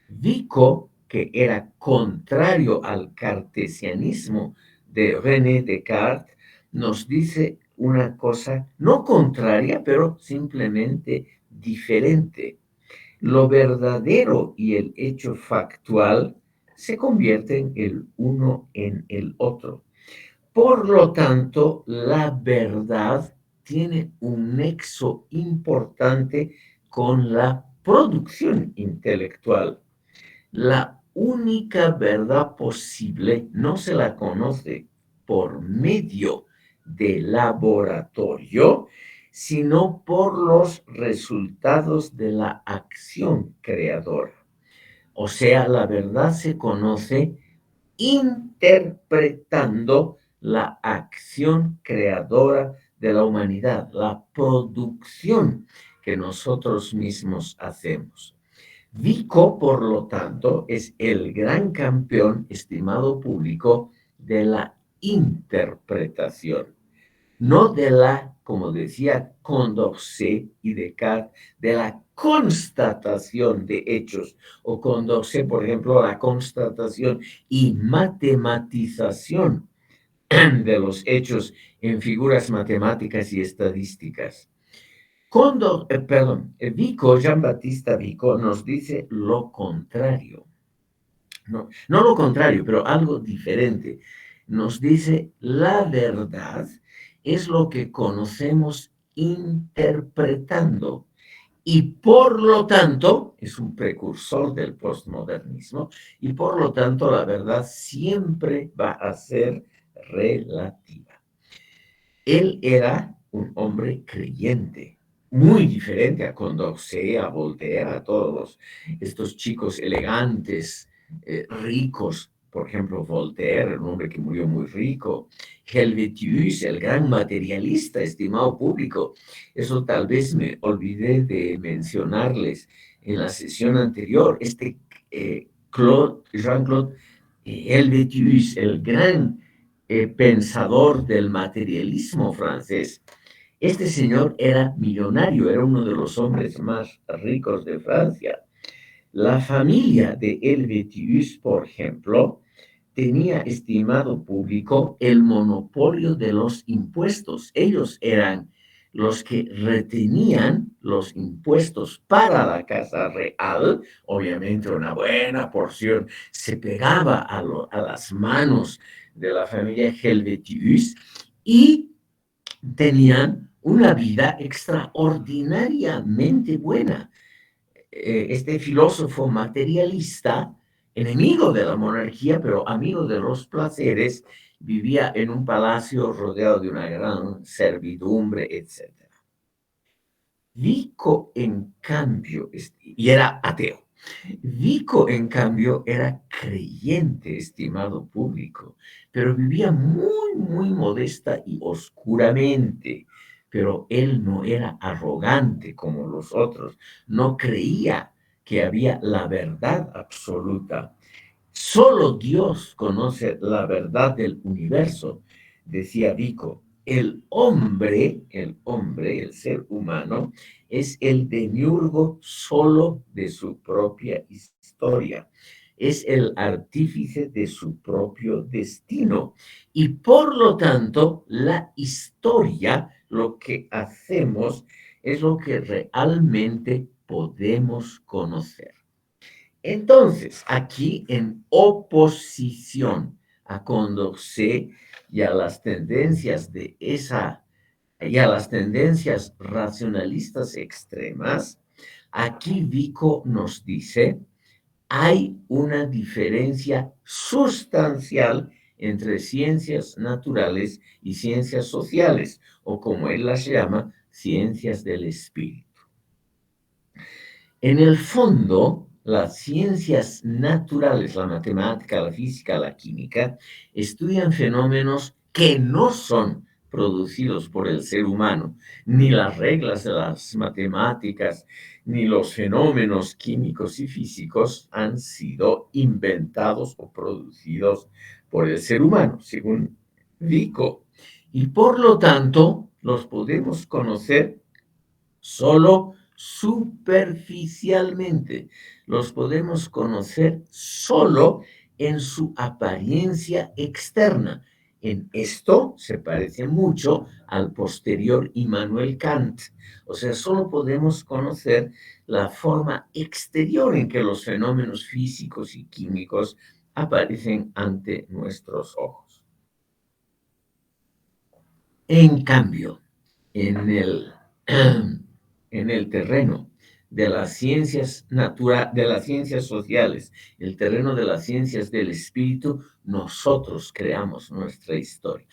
Vico, que era contrario al cartesianismo de René Descartes, nos dice una cosa no contraria, pero simplemente diferente. Lo verdadero y el hecho factual se convierten el uno en el otro. Por lo tanto, la verdad tiene un nexo importante con la producción intelectual. La única verdad posible no se la conoce por medio de laboratorio, sino por los resultados de la acción creadora. O sea, la verdad se conoce interpretando la acción creadora de la humanidad, la producción que nosotros mismos hacemos. Vico, por lo tanto, es el gran campeón, estimado público, de la interpretación, no de la, como decía Condorcet y Descartes, de la constatación de hechos, o Condorcet, por ejemplo, la constatación y matematización de los hechos en figuras matemáticas y estadísticas. Vico, Jean Battista Vico, nos dice lo contrario. No lo contrario, pero algo diferente. Nos dice la verdad es lo que conocemos interpretando y por lo tanto es un precursor del postmodernismo y por lo tanto la verdad siempre va a ser relativa. Él era un hombre creyente, muy diferente a Condorcet, a Voltaire, a todos estos chicos elegantes, ricos. Por ejemplo, Voltaire, un hombre que murió muy rico. Helvetius, el gran materialista, estimado público. Eso tal vez me olvidé de mencionarles en la sesión anterior. Jean-Claude Helvetius, el gran pensador del materialismo francés. Este señor era millonario, era uno de los hombres más ricos de Francia. La familia de Helvetius, por ejemplo, tenía, estimado público, el monopolio de los impuestos. Ellos eran los que retenían los impuestos para la Casa Real. Obviamente una buena porción se pegaba a las manos de la familia Helvetius y tenían una vida extraordinariamente buena. Este filósofo materialista, enemigo de la monarquía, pero amigo de los placeres, vivía en un palacio rodeado de una gran servidumbre, etc. Vico, en cambio, y era ateo. Vico, en cambio, era creyente, estimado público, pero vivía muy, muy modesta y oscuramente. Pero él no era arrogante como los otros, no creía que había la verdad absoluta. Solo Dios conoce la verdad del universo, decía Vico. El ser humano, es el demiurgo solo de su propia historia. Es el artífice de su propio destino. Y por lo tanto, la historia, lo que hacemos, es lo que realmente podemos conocer. Entonces, aquí en oposición a Condorcet y a las tendencias de esa y a las tendencias racionalistas extremas, aquí Vico nos dice, hay una diferencia sustancial entre ciencias naturales y ciencias sociales, o como él las llama, ciencias del espíritu. En el fondo, las ciencias naturales, la matemática, la física, la química, estudian fenómenos que no son producidos por el ser humano, ni las reglas de las matemáticas, ni los fenómenos químicos y físicos han sido inventados o producidos por el ser humano, según Vico. Y por lo tanto, los podemos conocer solo superficialmente. Los podemos conocer solo en su apariencia externa. En esto se parece mucho al posterior Immanuel Kant. O sea, solo podemos conocer la forma exterior en que los fenómenos físicos y químicos aparecen ante nuestros ojos. En cambio, en el, en el terreno de las ciencias naturales, de las ciencias sociales, el terreno de las ciencias del espíritu, nosotros creamos nuestra historia.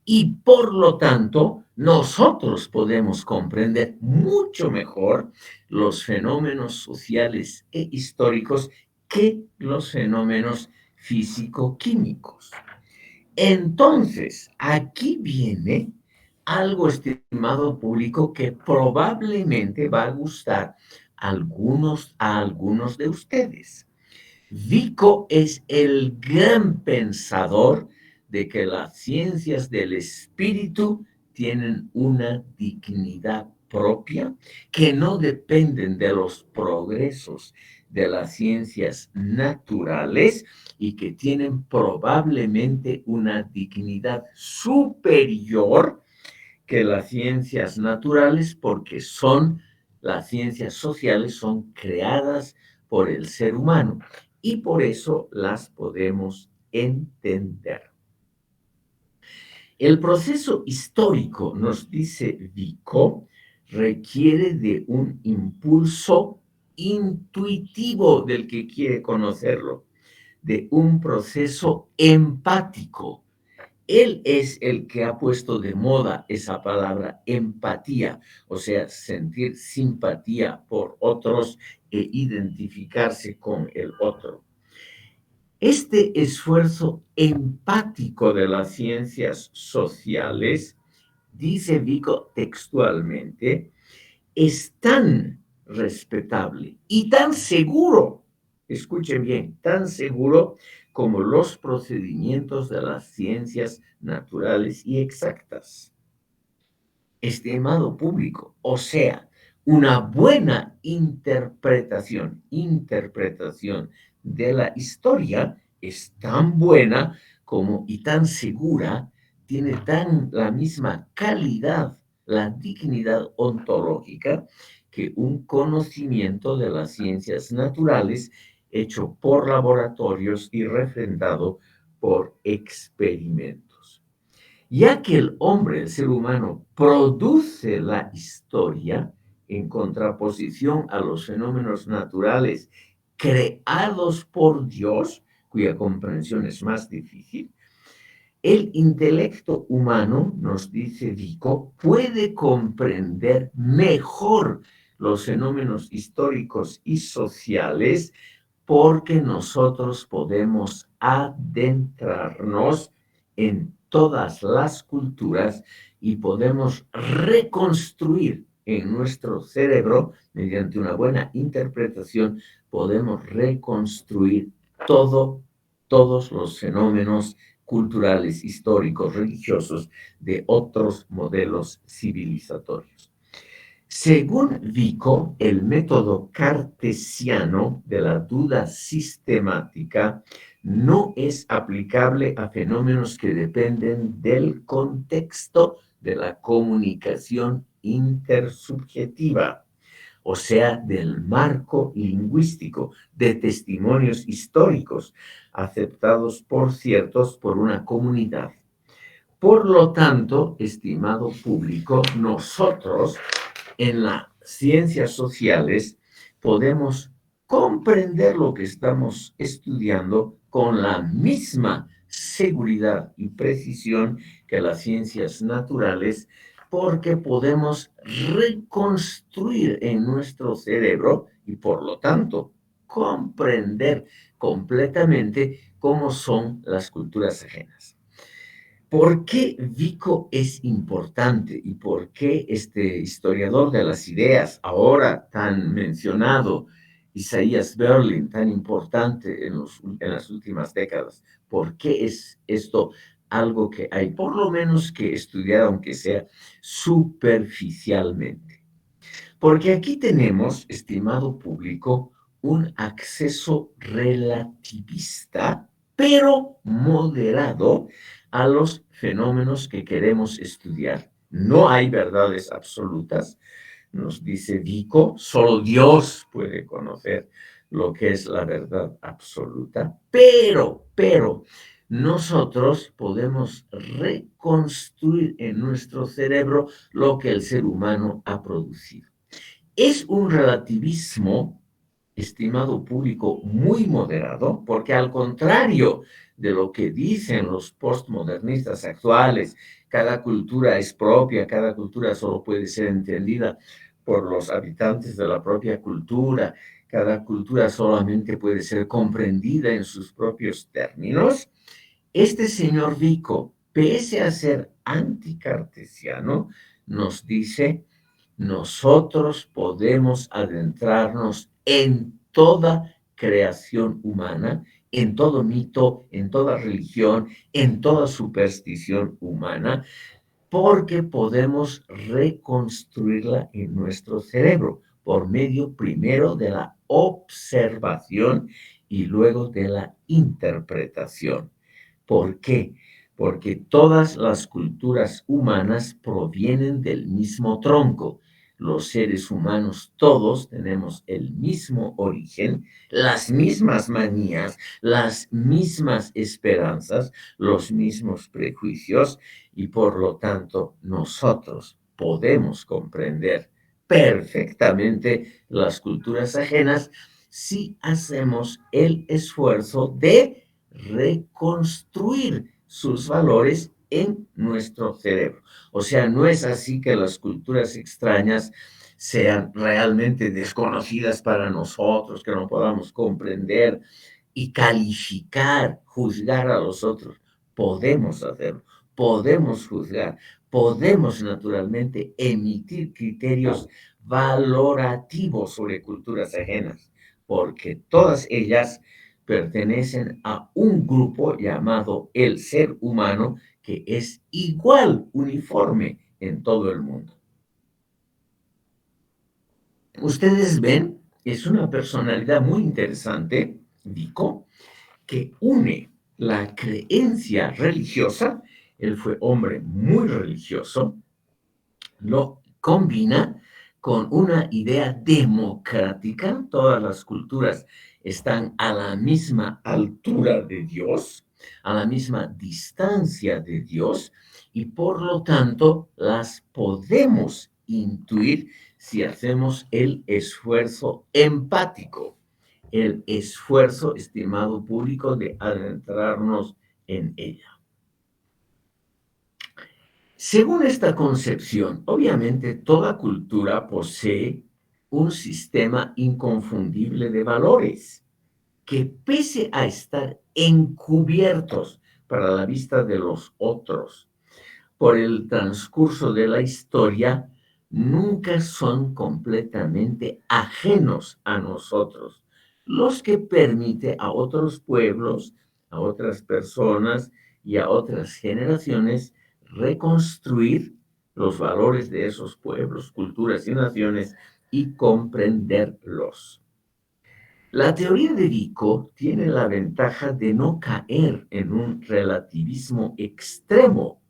Y por lo tanto, nosotros podemos comprender mucho mejor los fenómenos sociales e históricos que los fenómenos físico-químicos. Entonces, aquí viene algo, estimado público, que probablemente va a gustar a algunos de ustedes. Vico es el gran pensador de que las ciencias del espíritu tienen una dignidad propia, que no dependen de los progresos de las ciencias naturales y que tienen probablemente una dignidad superior que las ciencias naturales porque las ciencias sociales son creadas por el ser humano y por eso las podemos entender. El proceso histórico, nos dice Vico, requiere de un impulso intuitivo del que quiere conocerlo, de un proceso empático. Él es el que ha puesto de moda esa palabra empatía, o sea, sentir simpatía por otros e identificarse con el otro. Este esfuerzo empático de las ciencias sociales, dice Vico textualmente, es tan respetable y tan seguro, escuchen bien, tan seguro como los procedimientos de las ciencias naturales y exactas. Estimado público, o sea, una buena interpretación de la historia es tan buena como y tan segura, tiene tan la misma calidad, la dignidad ontológica que un conocimiento de las ciencias naturales hecho por laboratorios y refrendado por experimentos. Ya que el hombre, el ser humano, produce la historia en contraposición a los fenómenos naturales creados por Dios, cuya comprensión es más difícil, el intelecto humano, nos dice Vico, puede comprender mejor los fenómenos históricos y sociales porque nosotros podemos adentrarnos en todas las culturas y podemos reconstruir en nuestro cerebro, mediante una buena interpretación, podemos reconstruir todo, todos los fenómenos culturales, históricos, religiosos de otros modelos civilizatorios. Según Vico, el método cartesiano de la duda sistemática no es aplicable a fenómenos que dependen del contexto de la comunicación intersubjetiva, o sea, del marco lingüístico de testimonios históricos aceptados por ciertos por una comunidad. Por lo tanto, estimado público, nosotros en las ciencias sociales podemos comprender lo que estamos estudiando con la misma seguridad y precisión que las ciencias naturales, porque podemos reconstruir en nuestro cerebro y por lo tanto comprender completamente cómo son las culturas ajenas. ¿Por qué Vico es importante y por qué este historiador de las ideas, ahora tan mencionado, Isaías Berlin, tan importante en las últimas décadas? ¿Por qué es esto algo que hay por lo menos que estudiar, aunque sea superficialmente? Porque aquí tenemos, estimado público, un acceso relativista, pero moderado, a los fenómenos que queremos estudiar. No hay verdades absolutas, nos dice Vico, solo Dios puede conocer lo que es la verdad absoluta, pero, nosotros podemos reconstruir en nuestro cerebro lo que el ser humano ha producido. Es un relativismo, estimado público, muy moderado, porque al contrario de lo que dicen los postmodernistas actuales, cada cultura es propia, cada cultura solo puede ser entendida por los habitantes de la propia cultura, cada cultura solamente puede ser comprendida en sus propios términos. Este señor Vico, pese a ser anticartesiano, nos dice nosotros podemos adentrarnos en toda creación humana, en todo mito, en toda religión, en toda superstición humana, porque podemos reconstruirla en nuestro cerebro por medio primero de la observación y luego de la interpretación. ¿Por qué? Porque todas las culturas humanas provienen del mismo tronco. Los seres humanos todos tenemos el mismo origen, las mismas manías, las mismas esperanzas, los mismos prejuicios y por lo tanto nosotros podemos comprender perfectamente las culturas ajenas si hacemos el esfuerzo de reconstruir sus valores en nuestro cerebro. O sea, no es así que las culturas extrañas sean realmente desconocidas para nosotros, que no podamos comprender y calificar, juzgar a los otros. Podemos hacerlo, podemos juzgar, podemos naturalmente emitir criterios valorativos sobre culturas ajenas, porque todas ellas pertenecen a un grupo llamado el ser humano que es igual, uniforme en todo el mundo. Ustedes ven, es una personalidad muy interesante, Vico, que une la creencia religiosa, él fue hombre muy religioso, lo combina con una idea democrática, todas las culturas están a la misma altura de Dios, a la misma distancia de Dios, y por lo tanto las podemos intuir si hacemos el esfuerzo empático, el esfuerzo, estimado público, de adentrarnos en ella. Según esta concepción, obviamente toda cultura posee un sistema inconfundible de valores que, pese a estar encubiertos para la vista de los otros por el transcurso de la historia, nunca son completamente ajenos a nosotros, los que permite a otros pueblos, a otras personas y a otras generaciones reconstruir los valores de esos pueblos, culturas y naciones y comprenderlos. La teoría de Vico tiene la ventaja de no caer en un relativismo extremo,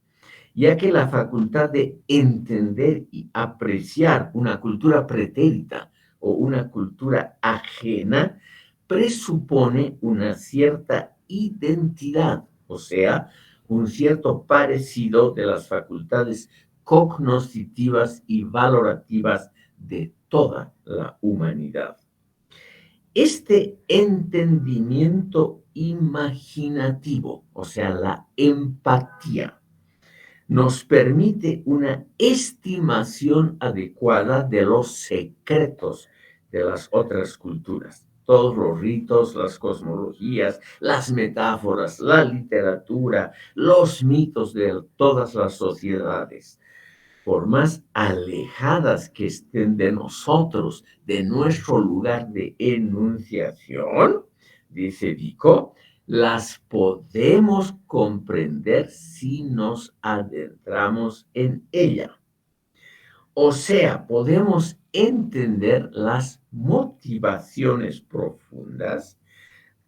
ya que la facultad de entender y apreciar una cultura pretérita o una cultura ajena presupone una cierta identidad, o sea, un cierto parecido de las facultades cognoscitivas y valorativas de toda la humanidad. Este entendimiento imaginativo, o sea, la empatía, nos permite una estimación adecuada de los secretos de las otras culturas. Todos los ritos, las cosmologías, las metáforas, la literatura, los mitos de todas las sociedades, por más alejadas que estén de nosotros, de nuestro lugar de enunciación, dice Vico, las podemos comprender si nos adentramos en ella. O sea, podemos entender las motivaciones profundas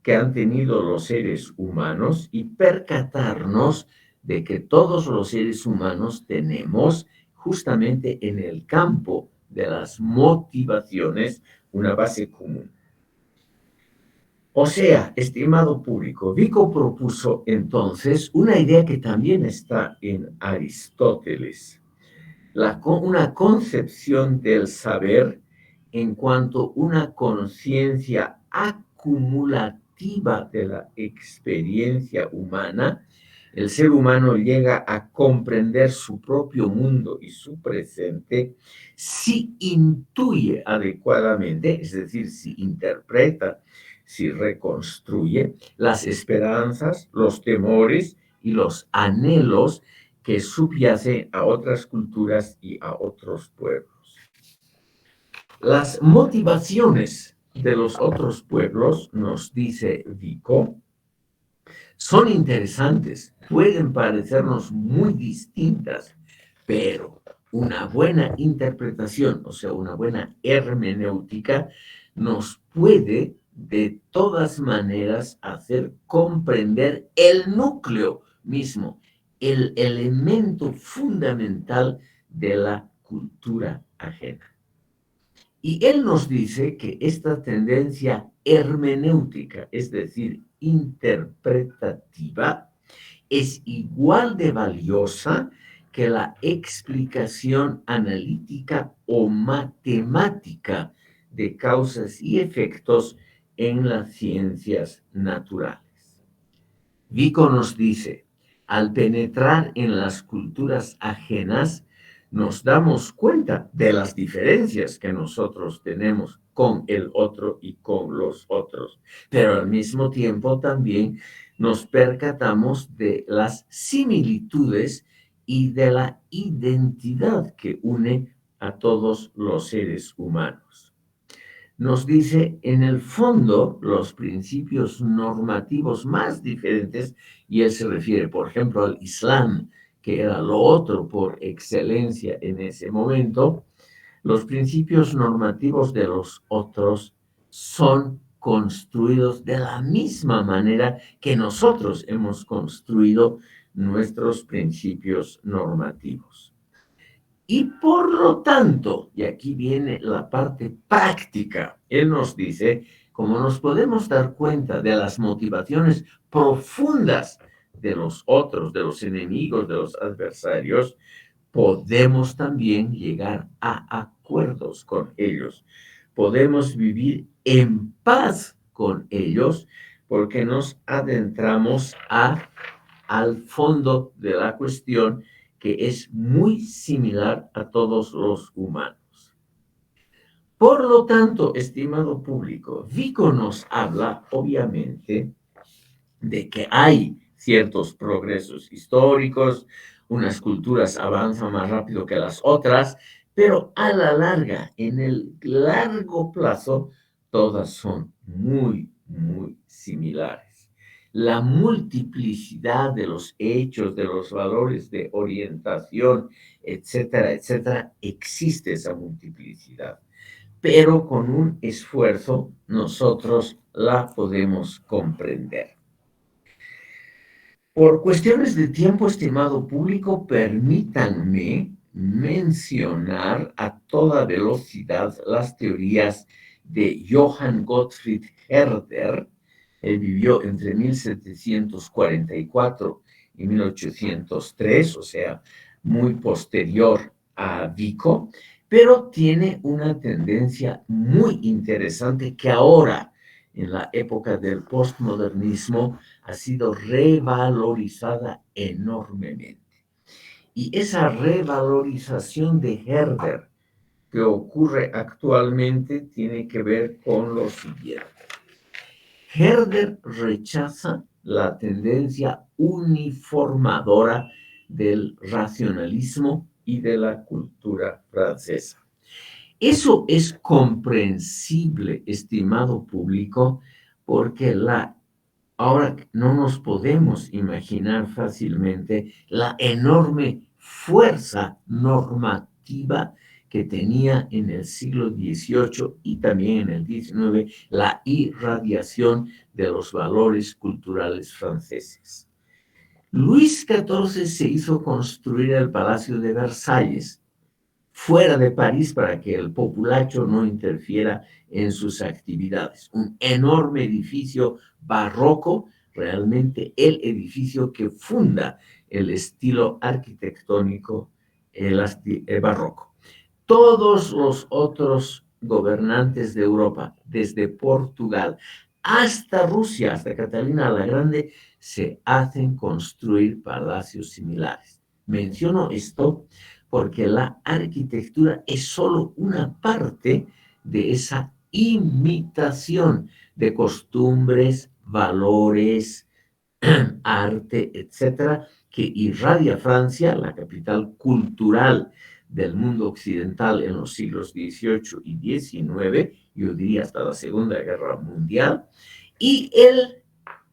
que han tenido los seres humanos y percatarnos de que todos los seres humanos tenemos justamente en el campo de las motivaciones una base común. O sea, estimado público, Vico propuso entonces una idea que también está en Aristóteles, una concepción del saber en cuanto a una conciencia acumulativa de la experiencia humana. El ser humano llega a comprender su propio mundo y su presente si intuye adecuadamente, es decir, si interpreta, si reconstruye las esperanzas, los temores y los anhelos que subyace a otras culturas y a otros pueblos. Las motivaciones de los otros pueblos, nos dice Vico, son interesantes, pueden parecernos muy distintas, pero una buena interpretación, o sea, una buena hermenéutica, nos puede de todas maneras hacer comprender el núcleo mismo, el elemento fundamental de la cultura ajena. Y él nos dice que esta tendencia hermenéutica, es decir, interpretativa, es igual de valiosa que la explicación analítica o matemática de causas y efectos en las ciencias naturales. Vico nos dice, Al penetrar en las culturas ajenas, nos damos cuenta de las diferencias que nosotros tenemos con el otro y con los otros, pero al mismo tiempo también nos percatamos de las similitudes y de la identidad que une a todos los seres humanos. Nos dice, en el fondo, los principios normativos más diferentes, y él se refiere, por ejemplo, al Islam, que era lo otro por excelencia en ese momento. Los principios normativos de los otros son construidos de la misma manera que nosotros hemos construido nuestros principios normativos. Y por lo tanto, y aquí viene la parte práctica, él nos dice, como nos podemos dar cuenta de las motivaciones profundas de los otros, de los enemigos, de los adversarios, podemos también llegar a acuerdos con ellos. Podemos vivir en paz con ellos porque nos adentramos al fondo de la cuestión, que es muy similar a todos los humanos. Por lo tanto, estimado público, Vico nos habla, obviamente, de que hay ciertos progresos históricos, unas culturas avanzan más rápido que las otras, pero a la larga, en el largo plazo, todas son muy, muy similares. La multiplicidad de los hechos, de los valores de orientación, etcétera, etcétera, existe esa multiplicidad, pero con un esfuerzo nosotros la podemos comprender. Por cuestiones de tiempo, estimado público, permítanme mencionar a toda velocidad las teorías de Johann Gottfried Herder. Él vivió entre 1744 y 1803, o sea, muy posterior a Vico, pero tiene una tendencia muy interesante que ahora, en la época del postmodernismo, ha sido revalorizada enormemente. Y esa revalorización de Herder que ocurre actualmente tiene que ver con lo siguiente. Herder rechaza la tendencia uniformadora del racionalismo y de la cultura francesa. Eso es comprensible, estimado público, porque ahora no nos podemos imaginar fácilmente la enorme fuerza normativa que tenía en el siglo XVIII y también en el XIX la irradiación de los valores culturales franceses. Luis XIV se hizo construir el Palacio de Versalles fuera de París para que el populacho no interfiera en sus actividades. Un enorme edificio barroco, realmente el edificio que funda el estilo arquitectónico barroco. Todos los otros gobernantes de Europa, desde Portugal hasta Rusia, hasta Catalina la Grande, se hacen construir palacios similares. Menciono esto porque la arquitectura es solo una parte de esa imitación de costumbres, valores, arte, etcétera, que irradia Francia, la capital cultural del mundo occidental en los siglos XVIII y XIX, yo diría hasta la Segunda Guerra Mundial, y el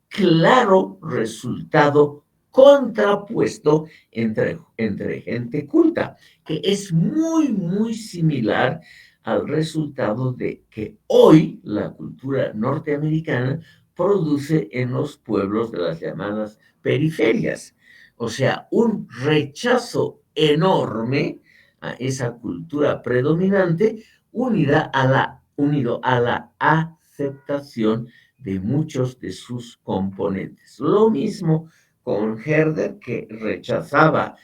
claro resultado contrapuesto entre gente culta, que es muy, muy similar al resultado de que hoy la cultura norteamericana produce en los pueblos de las llamadas periferias. O sea, un rechazo enorme a esa cultura predominante unido a la aceptación de muchos de sus componentes. Lo mismo con Herder, que rechazaba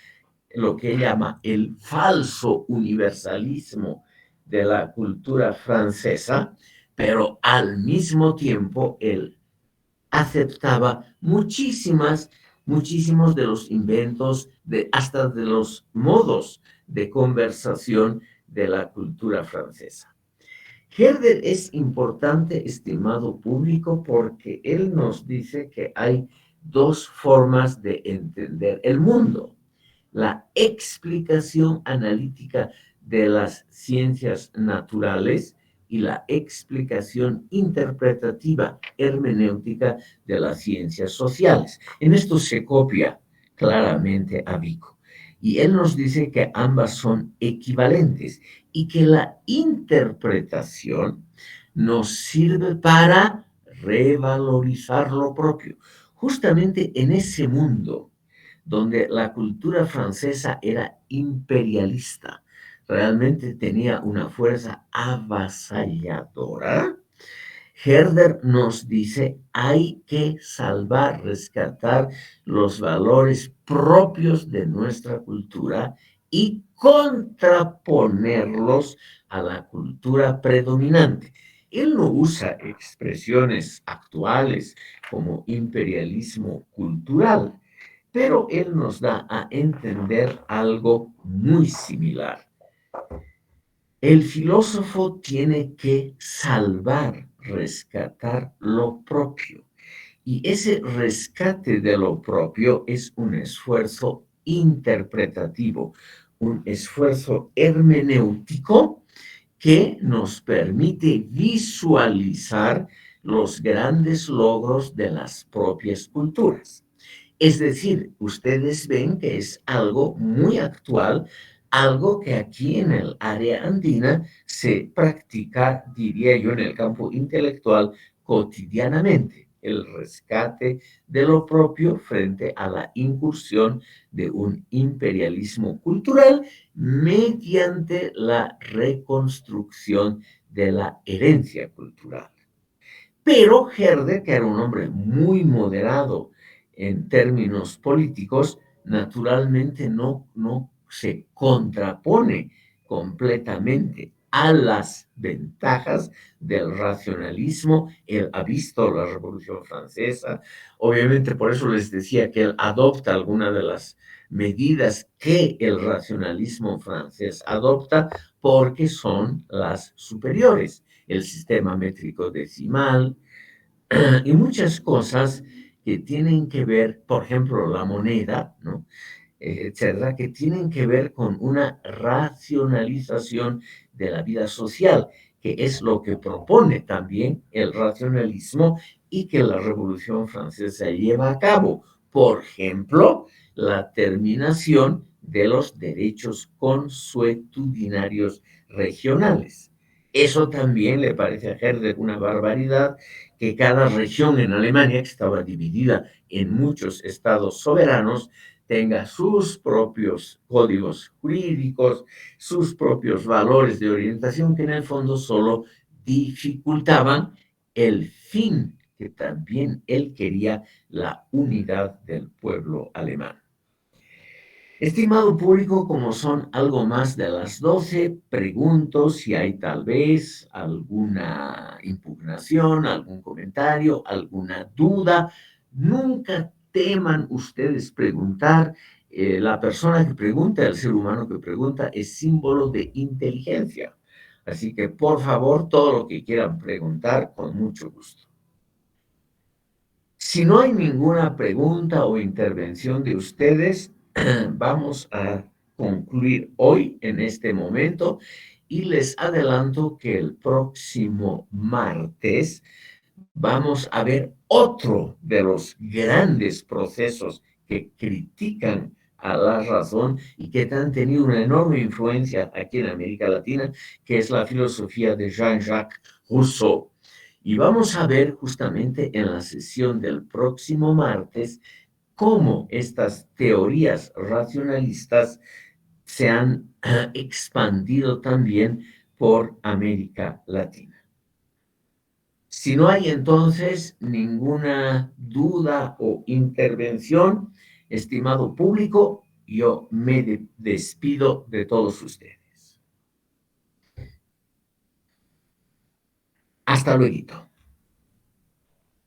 lo que llama el falso universalismo de la cultura francesa, pero al mismo tiempo él aceptaba muchísimas muchísimos de los inventos, hasta de los modos de conversación de la cultura francesa. Herder es importante, estimado público, porque él nos dice que hay dos formas de entender el mundo: la explicación analítica de las ciencias naturales y la explicación interpretativa hermenéutica de las ciencias sociales. En esto se copia claramente a Vico. Y él nos dice que ambas son equivalentes y que la interpretación nos sirve para revalorizar lo propio. Justamente en ese mundo donde la cultura francesa era imperialista, realmente tenía una fuerza avasalladora. Herder nos dice, hay que salvar, rescatar los valores propios de nuestra cultura y contraponerlos a la cultura predominante. Él no usa expresiones actuales como imperialismo cultural, pero él nos da a entender algo muy similar. El filósofo tiene que salvar, rescatar lo propio. Y ese rescate de lo propio es un esfuerzo interpretativo, un esfuerzo hermenéutico que nos permite visualizar los grandes logros de las propias culturas. Es decir, ustedes ven que es algo muy actual, algo que aquí en el área andina se practica, diría yo, en el campo intelectual cotidianamente, el rescate de lo propio frente a la incursión de un imperialismo cultural mediante la reconstrucción de la herencia cultural. Pero Herder, que era un hombre muy moderado en términos políticos, naturalmente no se contrapone completamente a las ventajas del racionalismo. Él ha visto la Revolución Francesa, obviamente por eso les decía que él adopta algunas de las medidas que el racionalismo francés adopta porque son las superiores: el sistema métrico decimal y muchas cosas que tienen que ver, por ejemplo, la moneda, ¿no? Etcétera, que tienen que ver con una racionalización de la vida social, que es lo que propone también el racionalismo y que la Revolución Francesa lleva a cabo. Por ejemplo, la terminación de los derechos consuetudinarios regionales. Eso también le parece a Herder una barbaridad, que cada región en Alemania, que estaba dividida en muchos estados soberanos, tenga sus propios códigos jurídicos, sus propios valores de orientación, que en el fondo solo dificultaban el fin que también él quería: la unidad del pueblo alemán. Estimado público, como son algo más de las 12, pregunto si hay tal vez alguna impugnación, algún comentario, alguna duda. Nunca teman ustedes preguntar. La persona que pregunta, el ser humano que pregunta, es símbolo de inteligencia. Así que, por favor, todo lo que quieran preguntar, con mucho gusto. Si no hay ninguna pregunta o intervención de ustedes, vamos a concluir hoy en este momento y les adelanto que el próximo martes vamos a ver otro de los grandes procesos que critican a la razón y que han tenido una enorme influencia aquí en América Latina, que es la filosofía de Jean-Jacques Rousseau. Y vamos a ver justamente en la sesión del próximo martes cómo estas teorías racionalistas se han expandido también por América Latina. Si no hay entonces ninguna duda o intervención, estimado público, yo me despido de todos ustedes. Hasta luego.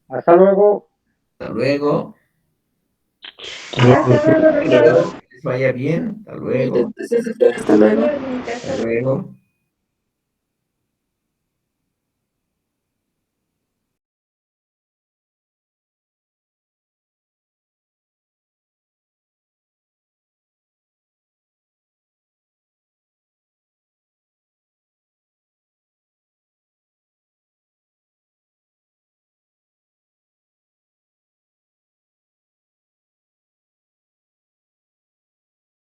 Hasta luego. Hasta luego. Hasta luego, Que Ricardo. les vaya bien. Hasta luego. Entonces, hasta luego. Hasta luego.